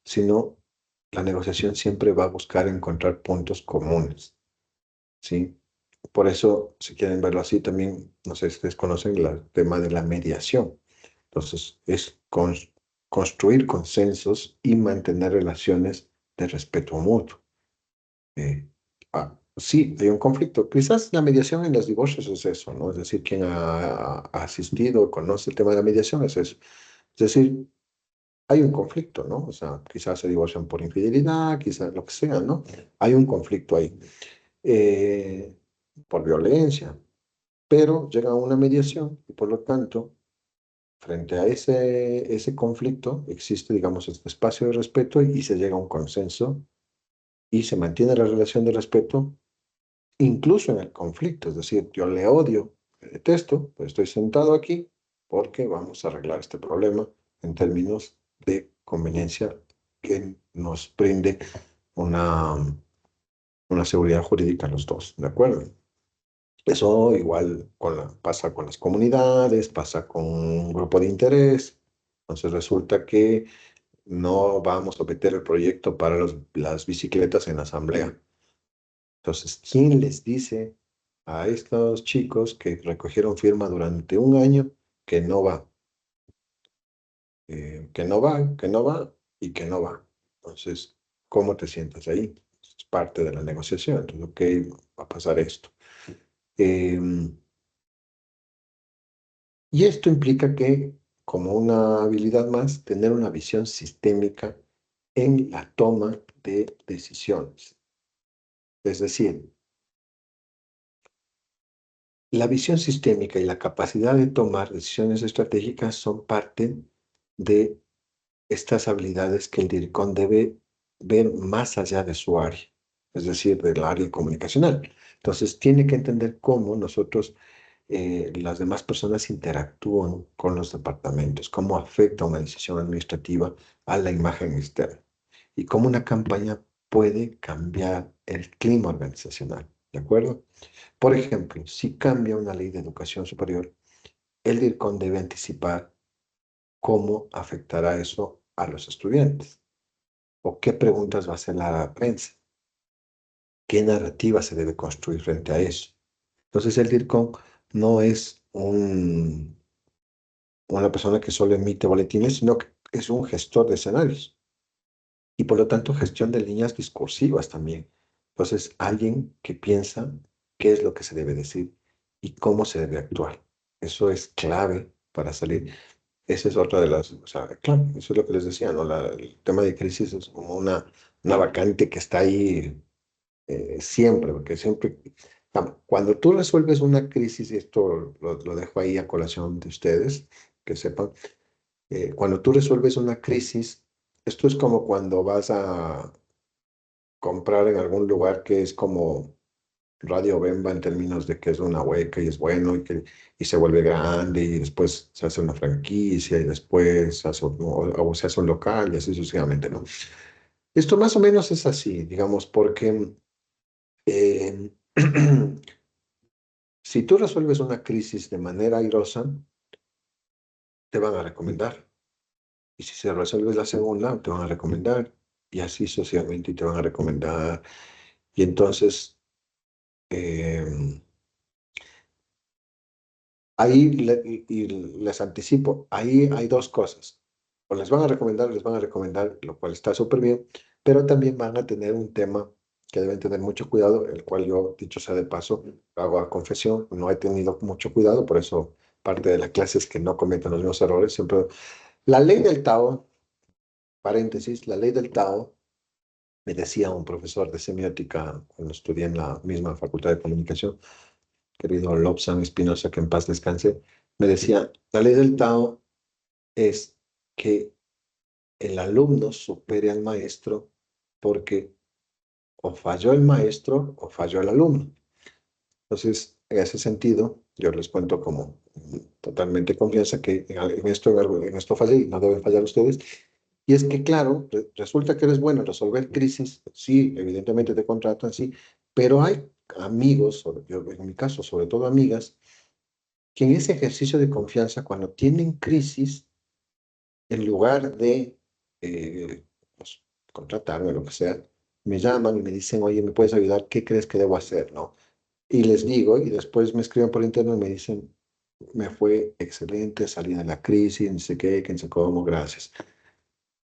sino la negociación siempre va a buscar encontrar puntos comunes, ¿sí? Por eso, si quieren verlo así, también, no sé si ustedes conocen el tema de la mediación. Entonces, es construir consensos y mantener relaciones de respeto mutuo. Sí, hay un conflicto. Quizás la mediación en los divorcios es eso, ¿no? Es decir, quien ha asistido, conoce el tema de la mediación es eso. Es decir, hay un conflicto, ¿no? O sea, quizás se divorcian por infidelidad, quizás lo que sea, ¿no? Hay un conflicto ahí, eh, por violencia, pero llega a una mediación y por lo tanto, frente a ese conflicto, existe, digamos, este espacio de respeto y se llega a un consenso y se mantiene la relación de respeto incluso en el conflicto, es decir, yo le odio, le detesto, pero estoy sentado aquí porque vamos a arreglar este problema en términos de conveniencia que nos brinde una, una seguridad jurídica a los dos, ¿de acuerdo? Eso igual pasa con las comunidades, pasa con un grupo de interés, entonces resulta que no vamos a meter el proyecto para las bicicletas en la asamblea. Entonces, ¿quién les dice a estos chicos que recogieron firma durante un año que no va? Que no va, que no va y que no va. Entonces, ¿cómo te sientas ahí? Es parte de la negociación. Entonces, ok, va a pasar esto. Eh, y esto implica que, como una habilidad más, tener una visión sistémica en la toma de decisiones. Es decir, la visión sistémica y la capacidad de tomar decisiones estratégicas son parte de estas habilidades que el DIRCOM debe ver más allá de su área, es decir, del área comunicacional. Entonces, tiene que entender cómo nosotros, las demás personas interactúan con los departamentos, cómo afecta una decisión administrativa a la imagen externa y cómo una campaña puede cambiar el clima organizacional, ¿de acuerdo? Por ejemplo, si cambia una ley de educación superior, el DIRCOM debe anticipar cómo afectará eso a los estudiantes o qué preguntas va a hacer la prensa. qué narrativa se debe construir frente a eso. Entonces el DIRCOM no es una persona que solo emite boletines, sino que es un gestor de escenarios y por lo tanto gestión de líneas discursivas también. Entonces, alguien que piensa qué es lo que se debe decir y cómo se debe actuar. Eso es clave para salir. Esa es otra de las, o sea, claro, eso es lo que les decía, ¿no? El tema de crisis es como una vacante que está ahí siempre, porque siempre, cuando tú resuelves una crisis, y esto lo dejo ahí a colación de ustedes, que sepan, cuando tú resuelves una crisis, esto es como cuando vas a comprar en algún lugar que es como Radio Bemba en términos de que es una hueca y es bueno y se vuelve grande y después se hace una franquicia y después se hace, o se hace un local y así sucesivamente, ¿no? Esto más o menos es así, digamos, porque eh, si tú resuelves una crisis de manera airosa, te van a recomendar. Y si se resuelve la segunda, te van a recomendar. Y así sucesivamente y te van a recomendar. Y entonces, eh, ahí y les anticipo, ahí hay dos cosas. O les van a recomendar, lo cual está súper bien, pero también van a tener un tema que deben tener mucho cuidado, el cual yo, dicho sea de paso, hago a confesión, no he tenido mucho cuidado, por eso parte de la clase es que no cometan los mismos errores. Siempre, la ley del Tao, paréntesis, la ley del Tao, me decía un profesor de semiótica cuando estudié en la misma Facultad de Comunicación, querido Lobsang Espinosa, que en paz descanse, me decía, la ley del Tao es que el alumno supere al maestro porque o falló el maestro o falló el alumno. Entonces, en ese sentido, yo les cuento como totalmente confianza que en esto fallé y no deben fallar ustedes. Y es que, claro, resulta que eres bueno en resolver crisis, sí, evidentemente te contratan, sí, pero hay amigos, yo en mi caso, sobre todo amigas, que en ese ejercicio de confianza, cuando tienen crisis, en lugar de pues, contratarme o lo que sea, me llaman y me dicen, oye, ¿me puedes ayudar? ¿Qué crees que debo hacer? ¿No? Y les digo, y después me escriben por interno y me dicen, me fue excelente, salí de la crisis, ni sé qué, que ni sé cómo, gracias.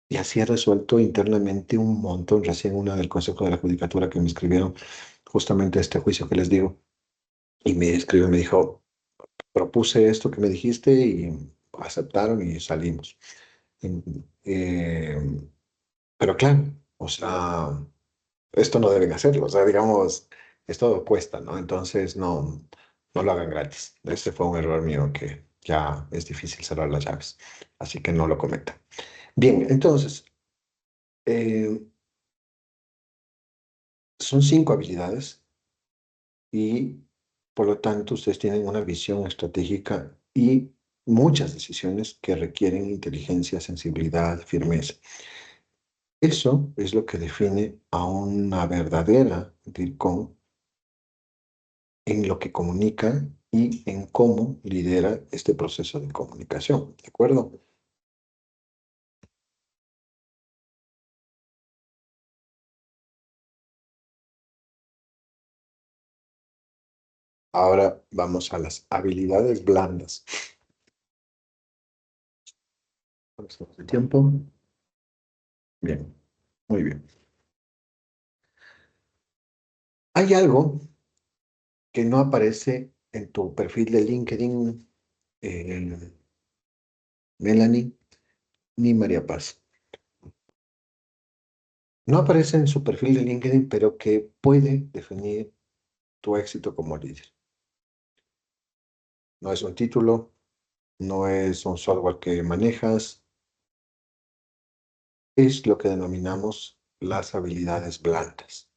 Y así he resuelto internamente un montón. Recién una del Consejo de la Judicatura que me escribieron justamente este juicio que les digo, y me escribió y me dijo, propuse esto que me dijiste y aceptaron y salimos. Eh, pero claro, o sea, esto no deben hacerlo, o sea, digamos, esto cuesta, ¿no? Entonces no lo hagan gratis. Este fue un error mío que ya es difícil cerrar las llaves, así que no lo cometan. Bien, entonces, eh, son 5 habilidades y por lo tanto ustedes tienen una visión estratégica y muchas decisiones que requieren inteligencia, sensibilidad, firmeza. Eso es lo que define a una verdadera DIRCOM en lo que comunica y en cómo lidera este proceso de comunicación, ¿de acuerdo? Ahora vamos a las habilidades blandas. ¿Estamos de tiempo? Bien, muy bien. Hay algo que no aparece en tu perfil de LinkedIn, eh, Melanie, ni María Paz. No aparece en su perfil de LinkedIn, pero que puede definir tu éxito como líder. No es un título, no es un software que manejas, es lo que denominamos las habilidades blandas.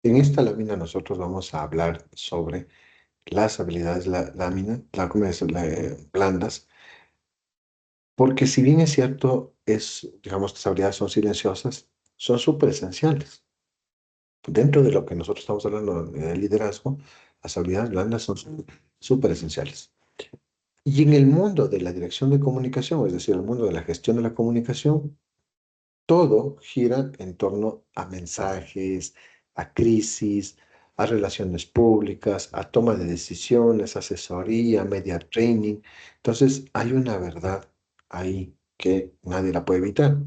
En esta lámina nosotros vamos a hablar sobre las habilidades blandas, porque si bien es cierto, digamos que las habilidades son silenciosas, son súper esenciales. Dentro de lo que nosotros estamos hablando de liderazgo, las habilidades blandas son súper esenciales. Y en el mundo de la dirección de comunicación, es decir, el mundo de la gestión de la comunicación, todo gira en torno a mensajes, a crisis, a relaciones públicas, a toma de decisiones, asesoría, media training. Entonces, hay una verdad ahí que nadie la puede evitar.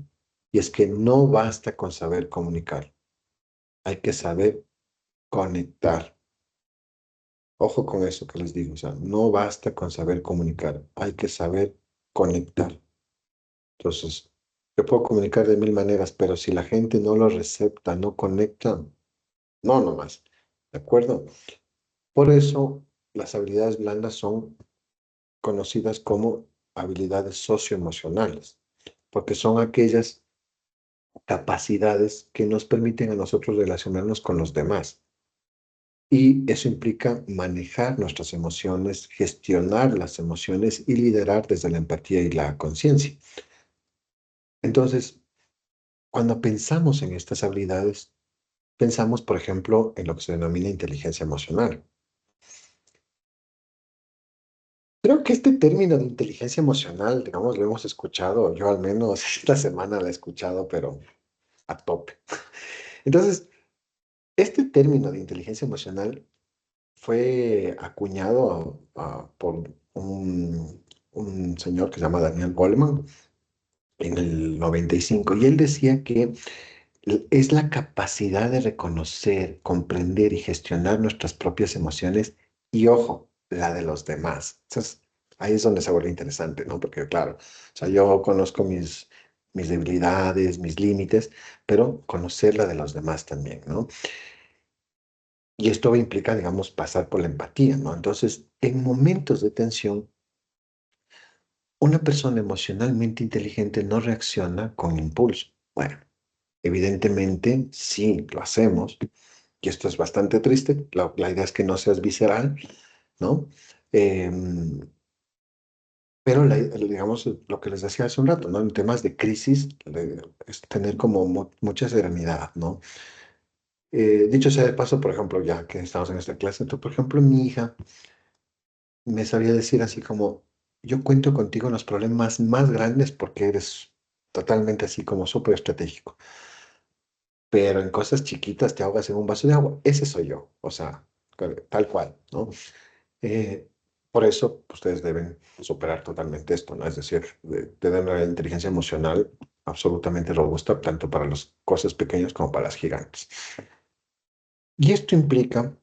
Y es que no basta con saber comunicar, hay que saber conectar. Ojo con eso que les digo, o sea, no basta con saber comunicar, hay que saber conectar. Entonces, yo puedo comunicar de mil maneras, pero si la gente no lo recepta, no conecta, no nomás. ¿De acuerdo? Por eso, las habilidades blandas son conocidas como habilidades socioemocionales, porque son aquellas capacidades que nos permiten a nosotros relacionarnos con los demás. Y eso implica manejar nuestras emociones, gestionar las emociones y liderar desde la empatía y la conciencia. Entonces, cuando pensamos en estas habilidades, pensamos, por ejemplo, en lo que se denomina inteligencia emocional. Creo que este término de inteligencia emocional, digamos, lo hemos escuchado, yo al menos esta semana lo he escuchado, pero a tope. Entonces, este término de inteligencia emocional fue acuñado por un señor que se llama Daniel Goleman en el 95, y él decía que es la capacidad de reconocer, comprender y gestionar nuestras propias emociones y, ojo, la de los demás. Entonces, ahí es donde se vuelve interesante, ¿no? Porque, claro, o sea, yo conozco mis debilidades, mis límites, pero conocer la de los demás también, ¿no? Y esto implica, digamos, pasar por la empatía, ¿no? Entonces, en momentos de tensión, una persona emocionalmente inteligente no reacciona con impulso. Bueno, evidentemente sí lo hacemos, y esto es bastante triste. La idea es que no seas visceral, ¿no? Em, pero, digamos, lo que les decía hace un rato, ¿no? En temas de crisis, es tener como mucha serenidad, ¿no? Dicho sea de paso, por ejemplo, ya que estamos en esta clase, entonces, por ejemplo, mi hija me sabía decir así como, yo cuento contigo en los problemas más grandes porque eres totalmente así como súper estratégico, pero en cosas chiquitas te ahogas en un vaso de agua. Ese soy yo, o sea, tal cual, ¿no? Eh, por eso ustedes deben superar totalmente esto, ¿no? Es decir, tener una inteligencia emocional absolutamente robusta, tanto para las cosas pequeñas como para las gigantes. Y esto implica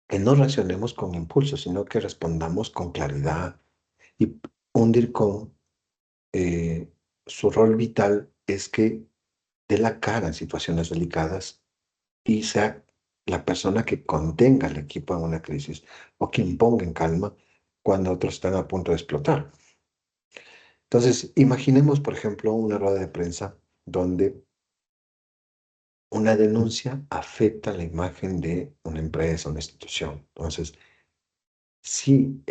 que no reaccionemos con impulso, sino que respondamos con claridad. Y hundir con su rol vital es que dé la cara en situaciones delicadas y sea la persona que contenga al equipo en una crisis o que imponga en calma cuando otros están a punto de explotar. Entonces, imaginemos, por ejemplo, una rueda de prensa donde una denuncia afecta la imagen de una empresa, una institución. Entonces, si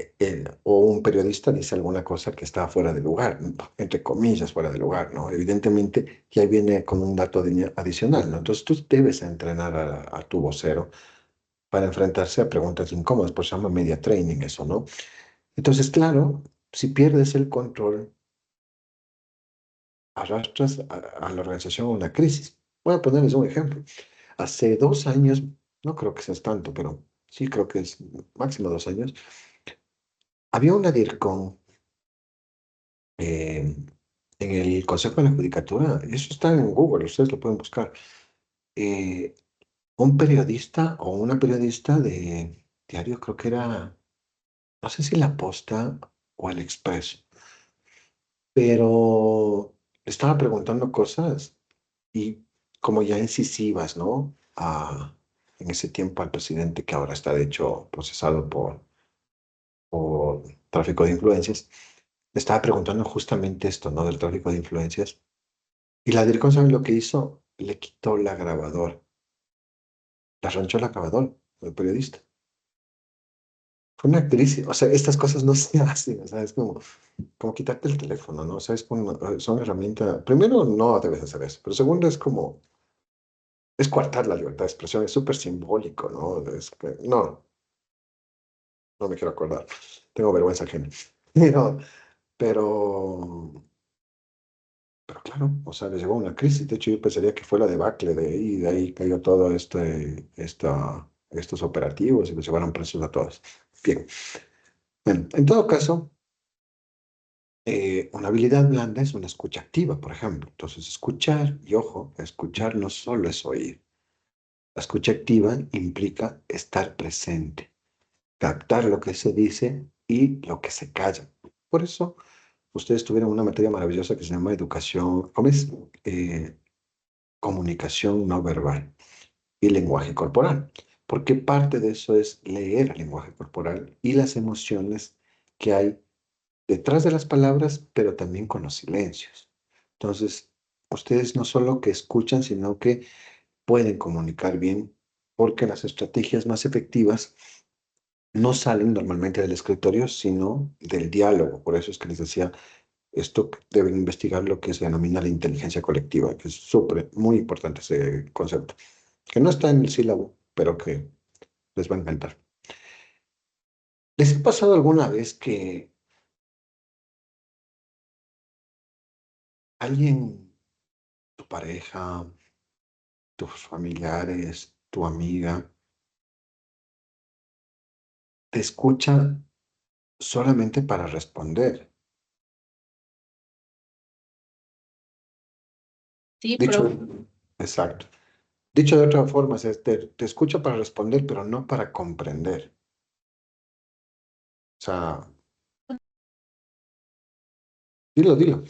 o un periodista dice alguna cosa que está fuera de lugar, entre comillas, fuera de lugar, ¿no? Evidentemente, y ahí viene con un dato adicional, ¿no? Entonces, tú debes entrenar a tu vocero para enfrentarse a preguntas incómodas, pues se llama media training eso, ¿no? Entonces, claro, si pierdes el control, arrastras a la organización a una crisis. Voy a ponerles un ejemplo. Hace 2 años, no creo que seas tanto, pero sí creo que es máximo 2 años, había una DIRCON en el Consejo de la Judicatura. Eso está en Google, ustedes lo pueden buscar. eh, un periodista o una periodista de diario, creo que era, no sé si La Posta o El Expreso, pero le estaba preguntando cosas y como ya incisivas, ¿no? En ese tiempo al presidente, que ahora está de hecho procesado por tráfico de influencias, le estaba preguntando justamente esto, ¿no? Del tráfico de influencias. Y la DIRCON, ¿saben lo que hizo? Le quitó la grabadora, le arranchó la grabadora al periodista. Fue una crisis, o sea, estas cosas no se hacen, o sea, es como quitarte el teléfono, ¿no? O sea, son herramientas, primero no debes hacer eso, pero segundo es como, es coartar la libertad de expresión, es súper simbólico, ¿no? No, no me quiero acordar, tengo vergüenza ajena. Pero, pero, pero Claro, o sea, le llegó una crisis. De hecho, yo pensaría que fue la debacle y de ahí cayó todo estos operativos y los llevaron presos a todos. Bien, bueno, en todo caso, una habilidad blanda es una escucha activa, por ejemplo. Entonces, escuchar, y ojo, escuchar no solo es oír. La escucha activa implica estar presente, captar lo que se dice y lo que se calla. Por eso, ustedes tuvieron una materia maravillosa que se llama educación, ¿cómo es? Comunicación no verbal y lenguaje corporal, porque parte de eso es leer el lenguaje corporal y las emociones que hay detrás de las palabras, pero también con los silencios. Entonces, ustedes no solo que escuchan, sino que pueden comunicar bien, porque las estrategias más efectivas no salen normalmente del escritorio, sino del diálogo. Por eso es que les decía, esto deben investigar lo que se denomina la inteligencia colectiva, que es súper, muy importante ese concepto, que no está en el sílabo, pero que les va a encantar. ¿Les ha pasado alguna vez que alguien, tu pareja, tus familiares, tu amiga, te escucha solamente para responder? Sí, Dicho, profe. exacto. Dicho de otra forma, te escucha para responder, pero no para comprender. O sea, dilo, dilo.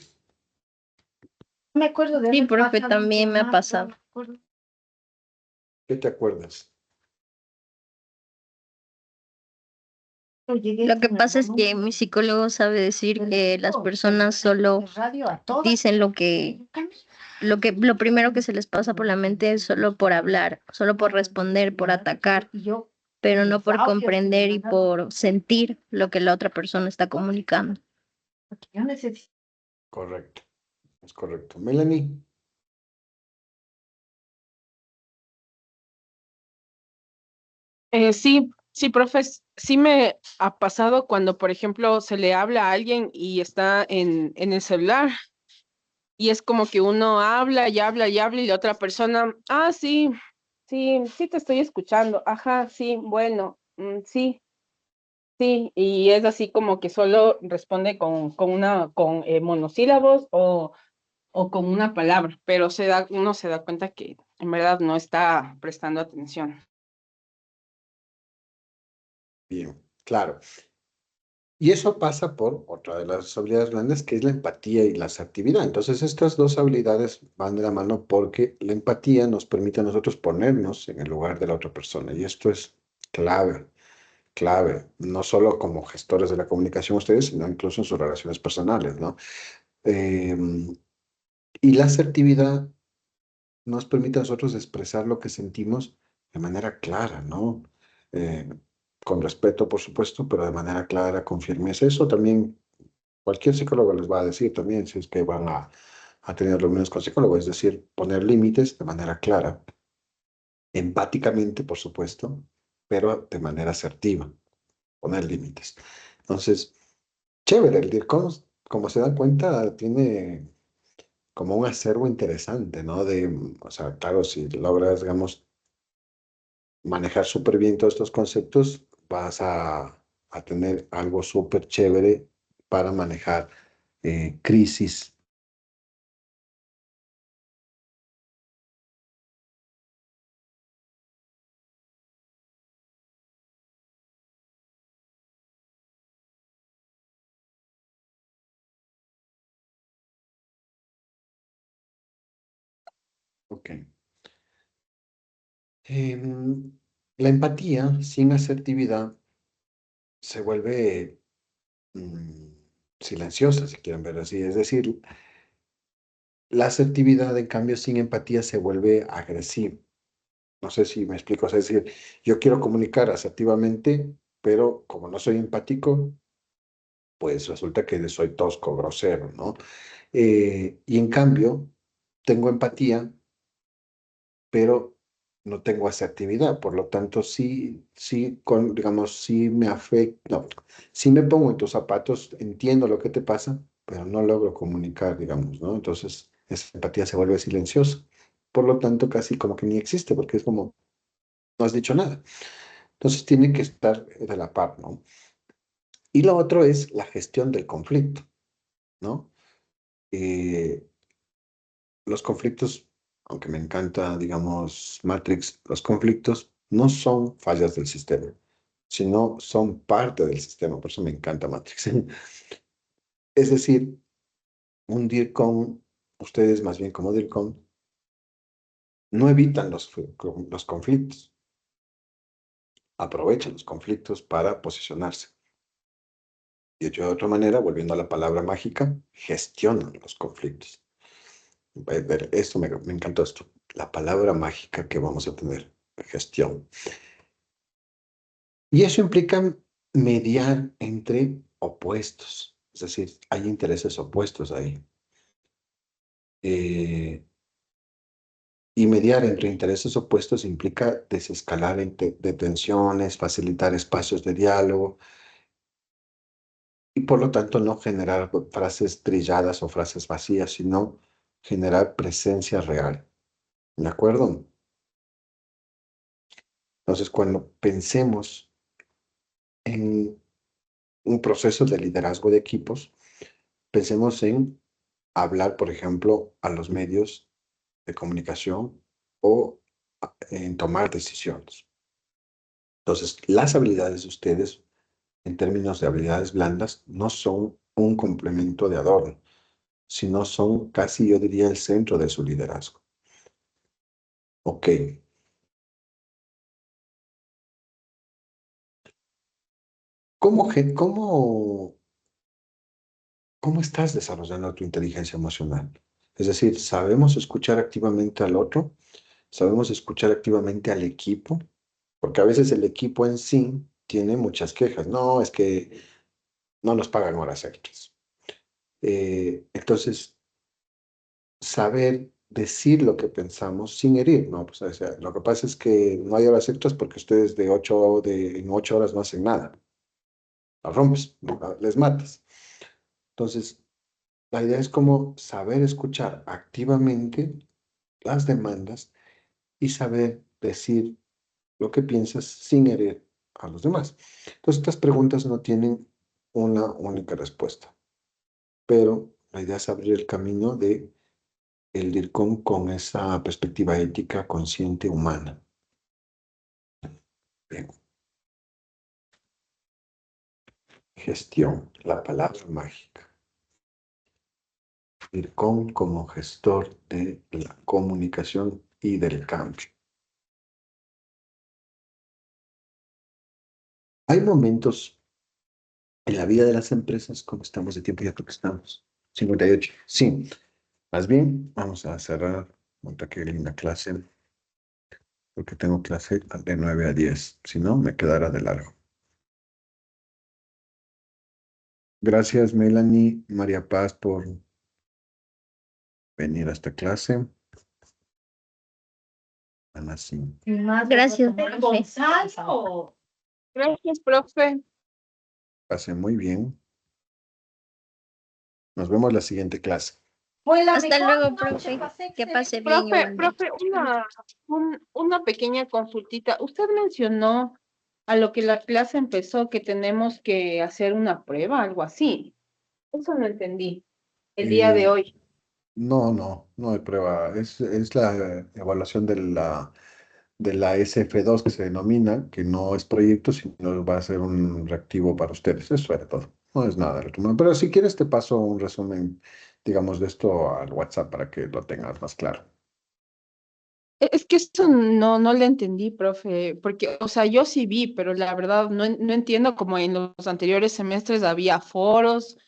Me acuerdo de Sí, haber profe, pasado un también me ha tema, pasado. no me acuerdo. ¿Qué te acuerdas? Llegué Lo que con el pasa es que volumen mi psicólogo sabe decir que las personas solo de radio a todas. dicen lo primero que se les pasa por la mente es solo por hablar, solo por responder, por atacar, Y yo, pero no los por audios que me comprender y mandaron, por sentir lo que la otra persona está comunicando. porque yo necesito. Correcto, es correcto. Melanie, Sí, sí, profes, sí me ha pasado cuando, por ejemplo, se le habla a alguien y está en el celular y es como que uno habla y habla y habla y la otra persona, sí, sí, sí te estoy escuchando, ajá, sí, bueno, sí, sí, y es así como que solo responde con monosílabos o con una palabra, pero uno se da cuenta que en verdad no está prestando atención. bien, claro. Y eso pasa por otra de las habilidades blandas, que es la empatía y la asertividad. Entonces, estas dos habilidades van de la mano porque la empatía nos permite a nosotros ponernos en el lugar de la otra persona. Y esto es clave, clave, no solo como gestores de la comunicación ustedes, sino incluso en sus relaciones personales, ¿no? Eh, y la asertividad nos permite a nosotros expresar lo que sentimos de manera clara, ¿no? Eh, con respeto, por supuesto, pero de manera clara, con firmeza. Eso también cualquier psicólogo les va a decir también, si es que van a tener reuniones con psicólogos, es decir, poner límites de manera clara, empáticamente, por supuesto, pero de manera asertiva, poner límites. Entonces, chévere, el DIRCOM, como se dan cuenta, tiene como un acervo interesante, ¿no? O sea, claro, si logras, digamos, manejar súper bien todos estos conceptos, vas a tener algo súper chévere para manejar crisis. Ok. Em, la empatía sin asertividad se vuelve mm, silenciosa, si quieren ver así. Es decir, la asertividad, en cambio, sin empatía se vuelve agresiva. No sé si me explico. Es decir, yo quiero comunicar asertivamente, pero como no soy empático, pues resulta que soy tosco, grosero, ¿no? Y en cambio, tengo empatía, pero no tengo asertividad, por lo tanto, digamos, sí me afecta, no, sí me pongo en tus zapatos, entiendo lo que te pasa, pero no logro comunicar, digamos, ¿no? Entonces, esa empatía se vuelve silenciosa. Por lo tanto, casi como que ni existe, porque es como, no has dicho nada. Entonces tiene que estar de la par, ¿no? Y lo otro es la gestión del conflicto, ¿no? Eh, los conflictos, aunque me encanta, digamos, Matrix, los conflictos no son fallas del sistema, sino son parte del sistema, por eso me encanta Matrix. Es decir, un DIRCOM, ustedes más bien como DIRCOM, no evitan los conflictos, aprovechan los conflictos para posicionarse. Y de otra manera, volviendo a la palabra mágica, gestionan los conflictos. Esto me encantó esto. La palabra mágica que vamos a tener, gestión. Y eso implica mediar entre opuestos. Es decir, hay intereses opuestos ahí. Y mediar entre intereses opuestos implica desescalar de tensiones, facilitar espacios de diálogo y por lo tanto no generar frases trilladas o frases vacías, sino generar presencia real. ¿De acuerdo? Entonces, cuando pensemos en un proceso de liderazgo de equipos, pensemos en hablar, por ejemplo, a los medios de comunicación o en tomar decisiones. Entonces, las habilidades de ustedes, en términos de habilidades blandas, no son un complemento de adorno, sino son casi, yo diría, el centro de su liderazgo. Ok. ¿Cómo ¿Cómo estás desarrollando tu inteligencia emocional? Es decir, ¿sabemos escuchar activamente al otro? ¿Sabemos escuchar activamente al equipo? Porque a veces el equipo en sí tiene muchas quejas. No, es que no nos pagan horas extras. Entonces, saber decir lo que pensamos sin herir, ¿no? Pues, o sea, lo que pasa es que no hay horas extras porque ustedes en 8 horas no hacen nada. Las rompes, les matas. Entonces, la idea es como saber escuchar activamente las demandas y saber decir lo que piensas sin herir a los demás. Entonces, estas preguntas no tienen una única respuesta, pero la idea es abrir el camino de el DIRCOM con esa perspectiva ética, consciente, humana. Bien. Gestión, la palabra mágica. DIRCOM como gestor de la comunicación y del cambio. Hay momentos en la vida de las empresas, como estamos de tiempo, ya creo que estamos. 58. Sí, más bien vamos a cerrar. Monta qué linda clase, porque tengo clase de 9 a 10. Si no, me quedará de largo. Gracias, Melanie, María Paz, por venir a esta clase. Ana, sí. Gracias, profe. Gonzalo. Gracias, profe. Pase muy bien. Nos vemos la siguiente clase. Fue la Hasta mejor luego, noche, profe. pasé Que pase excelente. bien Profe, igualmente. una pequeña consultita. Usted mencionó a lo que la clase empezó que tenemos que hacer una prueba, algo así. Eso no entendí. El día de Eh, hoy. no hay prueba. Es la evaluación de la SF2 que se denomina, que no es proyecto, sino va a ser un reactivo para ustedes. Eso era todo. No es nada del otro mundo. Pero si quieres te paso un resumen, digamos, de esto al WhatsApp para que lo tengas más claro. Es que eso no le entendí, profe, porque, o sea, yo sí vi, pero la verdad no entiendo como en los anteriores semestres había foros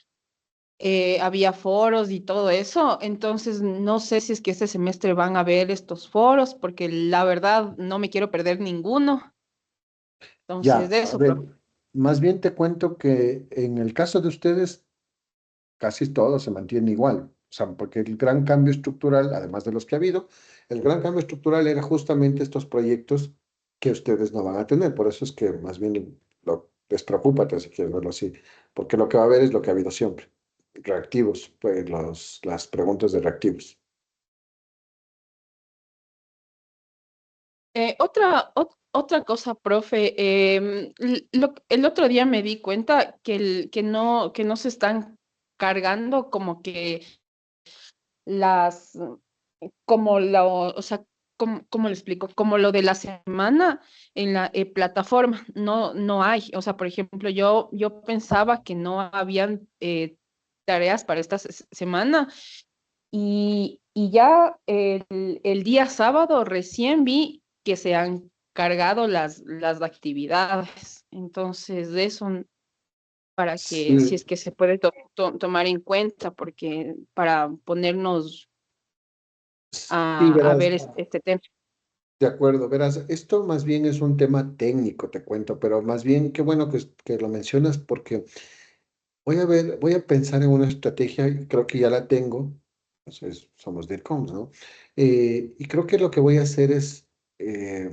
y todo eso, entonces no sé si es que este semestre van a ver estos foros, porque la verdad no me quiero perder ninguno. Entonces, Ya, de a eso, ver, profe. más bien te cuento que en el caso de ustedes, casi todo se mantiene igual. O sea, porque el gran cambio estructural, además de los que ha habido, el gran cambio estructural era justamente estos proyectos que ustedes no van a tener. Por eso es que más bien les preocupa, si quieres verlo así, porque lo que va a haber es lo que ha habido siempre. Reactivos, pues las preguntas de reactivos. Otra cosa, profe, el otro día me di cuenta que no se están cargando como que las, o sea, ¿cómo le explico? Como lo de la semana en la plataforma, no hay. O sea, por ejemplo, yo pensaba que no habían tareas para esta semana y ya el día sábado recién vi que se han cargado las actividades. Entonces, de eso para que si Sí, es que se puede tomar en cuenta, porque para ponernos sí, a verás, ver este tema. de acuerdo, verás, esto más bien es un tema técnico, te cuento, pero más bien qué bueno que lo mencionas porque voy a ver, voy a pensar en una estrategia, y creo que ya la tengo, entonces somos DIRCOMs, ¿no? Y creo que lo que voy a hacer es eh,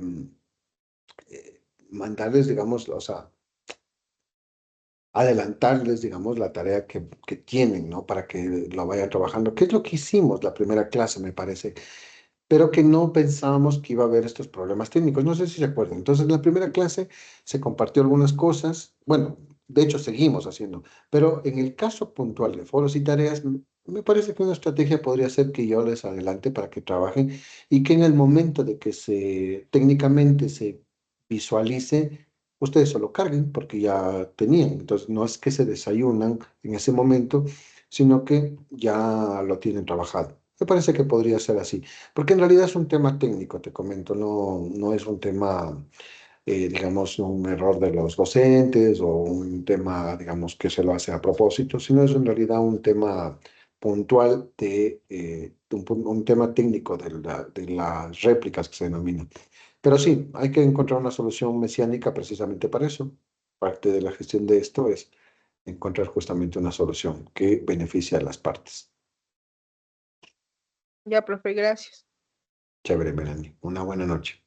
mandarles, digamos, o sea, adelantarles, digamos, la tarea que tienen, ¿no? Para que lo vayan trabajando, que es lo que hicimos la primera clase, me parece, pero que no pensábamos que iba a haber estos problemas técnicos. No sé si se acuerdan. Entonces, en la primera clase se compartió algunas cosas, bueno, de hecho seguimos haciendo, pero en el caso puntual de foros y tareas, me parece que una estrategia podría ser que yo les adelante para que trabajen y que en el momento de que se técnicamente se visualice, ustedes solo carguen porque ya tenían. Entonces, no es que se desayunan en ese momento, sino que ya lo tienen trabajado. Me parece que podría ser así. Porque en realidad es un tema técnico, te comento, no es un tema, digamos, un error de los docentes o un tema, digamos, que se lo hace a propósito, sino es en realidad un tema puntual un tema técnico de las réplicas que se denominan. Pero sí, hay que encontrar una solución mesiánica precisamente para eso. Parte de la gestión de esto es encontrar justamente una solución que beneficie a las partes. Ya, profe, gracias. Chévere, Melanie. Una buena noche.